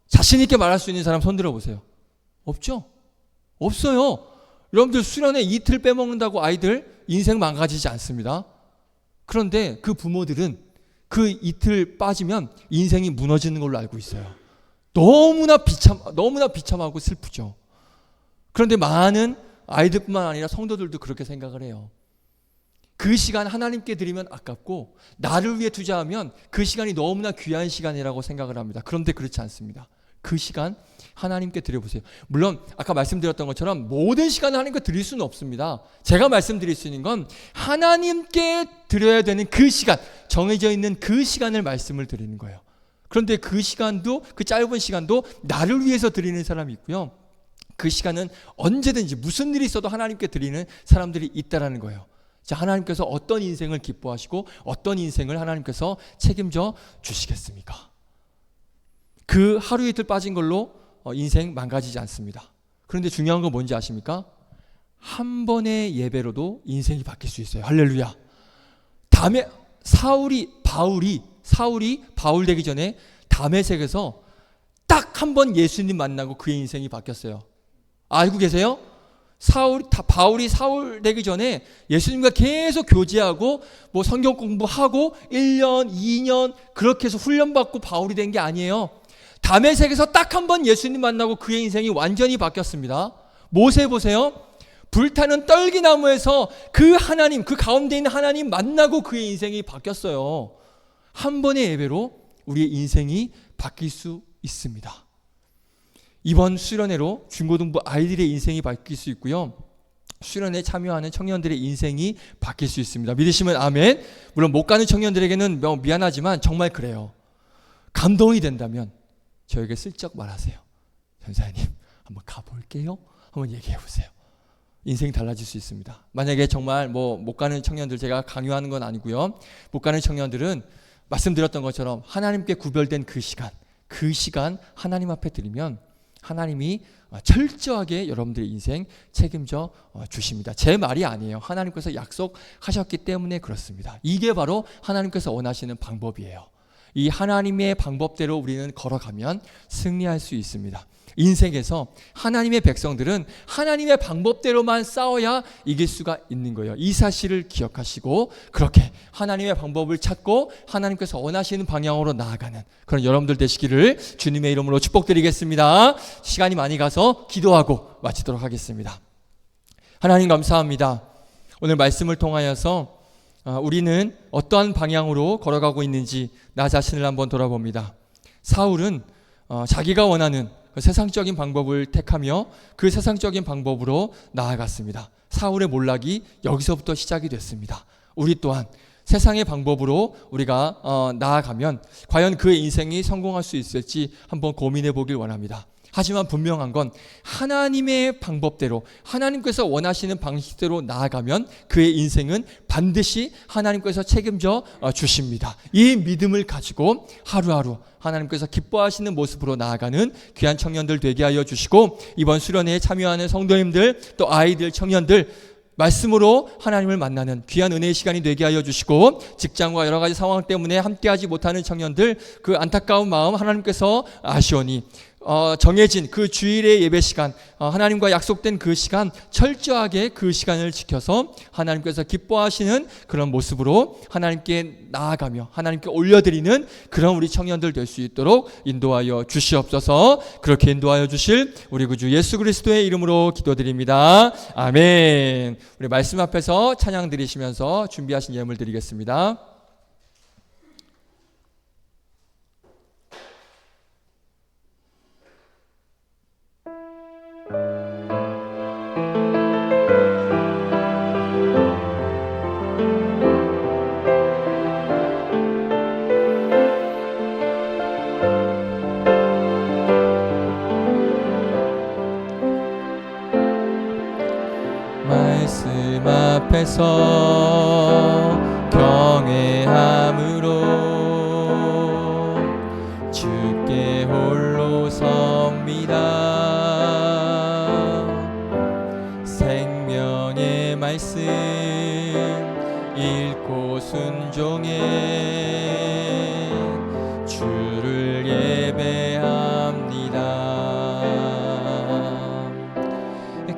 자신 있게 말할 수 있는 사람 손 들어보세요. 없죠? 없어요. 여러분들 수련회 이틀 빼먹는다고 아이들 인생 망가지지 않습니다. 그런데 그 부모들은 그 이틀 빠지면 인생이 무너지는 걸로 알고 있어요. 너무나 비참하고 슬프죠. 그런데 많은 아이들뿐만 아니라 성도들도 그렇게 생각을 해요. 그 시간 하나님께 드리면 아깝고 나를 위해 투자하면 그 시간이 너무나 귀한 시간이라고 생각을 합니다. 그런데 그렇지 않습니다. 그 시간 하나님께 드려보세요. 물론 아까 말씀드렸던 것처럼 모든 시간을 하나님께 드릴 수는 없습니다. 제가 말씀드릴 수 있는 건 하나님께 드려야 되는 그 시간, 정해져 있는 그 시간을 말씀을 드리는 거예요. 그런데 그 시간도, 그 짧은 시간도 나를 위해서 드리는 사람이 있고요. 그 시간은 언제든지 무슨 일이 있어도 하나님께 드리는 사람들이 있다라는 거예요. 자, 하나님께서 어떤 인생을 기뻐하시고 어떤 인생을 하나님께서 책임져 주시겠습니까? 그 하루 이틀 빠진 걸로 인생 망가지지 않습니다. 그런데 중요한 건 뭔지 아십니까? 한 번의 예배로도 인생이 바뀔 수 있어요. 할렐루야. 다음에 사울이 바울 되기 전에 다메섹에서 딱 한 번 예수님 만나고 그의 인생이 바뀌었어요. 알고 계세요? 바울이 사울 되기 전에 예수님과 계속 교제하고 뭐 성경 공부하고 1년, 2년 그렇게 해서 훈련받고 바울이 된 게 아니에요. 다메섹에서 딱 한 번 예수님 만나고 그의 인생이 완전히 바뀌었습니다. 모세 보세요. 불타는 떨기나무에서 그 하나님, 그 가운데 있는 하나님 만나고 그의 인생이 바뀌었어요. 한 번의 예배로 우리의 인생이 바뀔 수 있습니다. 이번 수련회로 중고등부 아이들의 인생이 바뀔 수 있고요. 수련회에 참여하는 청년들의 인생이 바뀔 수 있습니다. 믿으시면 아멘. 물론 못 가는 청년들에게는 미안하지만 정말 그래요. 감동이 된다면 저에게 슬쩍 말하세요. 전사님 한번 가볼게요. 한번 얘기해 보세요. 인생이 달라질 수 있습니다. 만약에 정말 못 가는 청년들, 제가 강요하는 건 아니고요. 못 가는 청년들은 말씀드렸던 것처럼 하나님께 구별된 그 시간 하나님 앞에 드리면 하나님이 철저하게 여러분들의 인생 책임져 주십니다. 제 말이 아니에요. 하나님께서 약속하셨기 때문에 그렇습니다. 이게 바로 하나님께서 원하시는 방법이에요. 이 하나님의 방법대로 우리는 걸어가면 승리할 수 있습니다. 인생에서 하나님의 백성들은 하나님의 방법대로만 싸워야 이길 수가 있는 거예요. 이 사실을 기억하시고 그렇게 하나님의 방법을 찾고 하나님께서 원하시는 방향으로 나아가는 그런 여러분들 되시기를 주님의 이름으로 축복드리겠습니다. 시간이 많이 가서 기도하고 마치도록 하겠습니다. 하나님 감사합니다. 오늘 말씀을 통하여서 우리는 어떠한 방향으로 걸어가고 있는지 나 자신을 한번 돌아봅니다. 사울은 자기가 원하는 세상적인 방법을 택하며 그 세상적인 방법으로 나아갔습니다. 사울의 몰락이 여기서부터 시작이 됐습니다. 우리 또한 세상의 방법으로 우리가 나아가면 과연 그의 인생이 성공할 수 있을지 한번 고민해 보길 원합니다. 하지만 분명한 건 하나님의 방법대로, 하나님께서 원하시는 방식대로 나아가면 그의 인생은 반드시 하나님께서 책임져 주십니다. 이 믿음을 가지고 하루하루 하나님께서 기뻐하시는 모습으로 나아가는 귀한 청년들 되게 하여 주시고, 이번 수련회에 참여하는 성도님들, 또 아이들, 청년들 말씀으로 하나님을 만나는 귀한 은혜의 시간이 되게 하여 주시고, 직장과 여러 가지 상황 때문에 함께하지 못하는 청년들, 그 안타까운 마음 하나님께서 아시오니 정해진 그 주일의 예배 시간, 하나님과 약속된 그 시간, 철저하게 그 시간을 지켜서 하나님께서 기뻐하시는 그런 모습으로 하나님께 나아가며 하나님께 올려드리는 그런 우리 청년들 될 수 있도록 인도하여 주시옵소서. 그렇게 인도하여 주실 우리 구주 예수 그리스도의 이름으로 기도드립니다. 아멘. 우리 말씀 앞에서 찬양 드리시면서 준비하신 예물 드리겠습니다. 말씀 앞에서 경외함으로 주께 홀로 섭니다. 생명의 말씀 읽고 순종해 주를 예배합니다.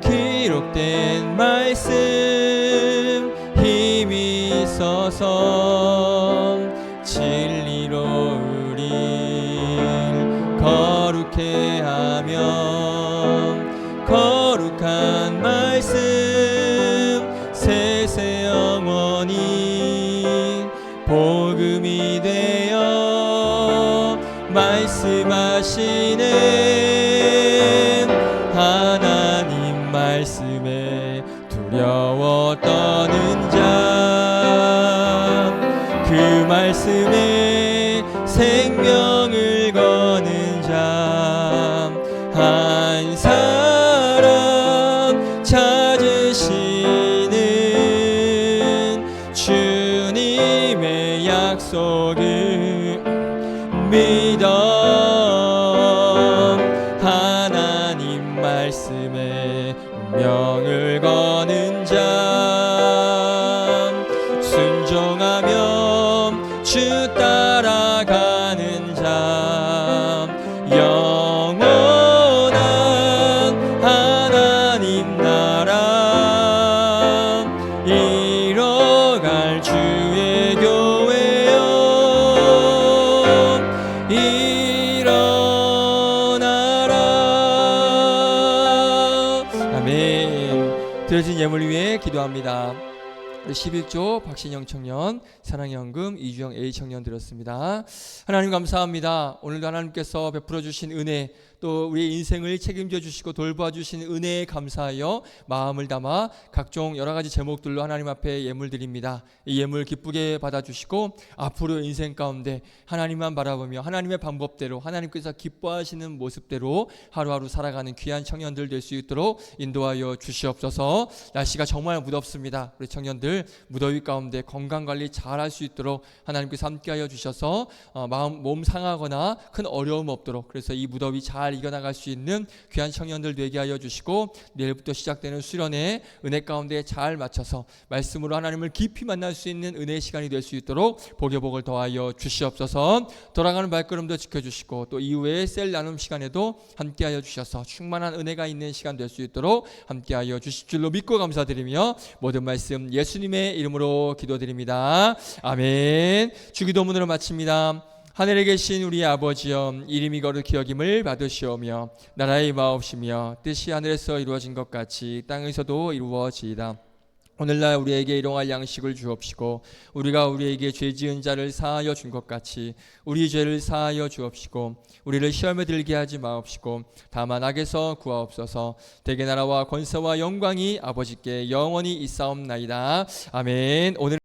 기록된 말씀 힘이 있어서 진리로 우릴 거룩해 하며, 거룩한 말씀 세세 영원히 복음이 되어 말씀하시는 하나님 말씀에 두려워 떠는 자, 그 말씀에 생명을 거는 자 한 사람 찾으시는 주님의 약속을 믿어 하나님 말씀에 운명을 거는 자, 순종하며 주 따라가는 자, 영원한 하나님 나라 이뤄갈 주의 교회여 일어나라. 아멘. 드려진 예물 위해 기도합니다. 11조 박신영 청년, 사랑의 헌금 이주영 A 청년 드렸습니다. 하나님 감사합니다. 오늘도 하나님께서 베풀어 주신 은혜, 또 우리의 인생을 책임져 주시고 돌봐 주신 은혜에 감사하여 마음을 담아 각종 여러 가지 제목들로 하나님 앞에 예물 드립니다. 이 예물 기쁘게 받아주시고 앞으로 인생 가운데 하나님만 바라보며 하나님의 방법대로 하나님께서 기뻐하시는 모습대로 하루하루 살아가는 귀한 청년들 될 수 있도록 인도하여 주시옵소서. 날씨가 정말 무덥습니다. 우리 청년들 무더위 가운데 건강관리 잘 할 수 있도록 하나님께서 함께하여 주셔서 몸 상하거나 큰 어려움 없도록, 그래서 이 무더위 잘 이겨나갈 수 있는 귀한 청년들 되게 하여 주시고, 내일부터 시작되는 수련회 은혜 가운데 잘 맞춰서 말씀으로 하나님을 깊이 만날 수 있는 은혜의 시간이 될 수 있도록 복의 복을 더하여 주시옵소서. 돌아가는 발걸음도 지켜주시고 또 이후에 셀 나눔 시간에도 함께하여 주셔서 충만한 은혜가 있는 시간 될 수 있도록 함께하여 주실 줄로 믿고 감사드리며 모든 말씀 예수님의 이름으로 기도드립니다. 아멘. 주기도문으로 마칩니다. 하늘에 계신 우리 아버지여, 이름이 거룩히 여김을 받으시오며 나라의 임하옵시며 뜻이 하늘에서 이루어진 것 같이 땅에서도 이루어지이다. 오늘날 우리에게 일용할 양식을 주옵시고 우리가 우리에게 죄 지은 자를 사하여 준 것 같이 우리 죄를 사하여 주옵시고 우리를 시험에 들게 하지 마옵시고 다만 악에서 구하옵소서. 대개 나라와 권세와 영광이 아버지께 영원히 있사옵나이다. 아멘. 오늘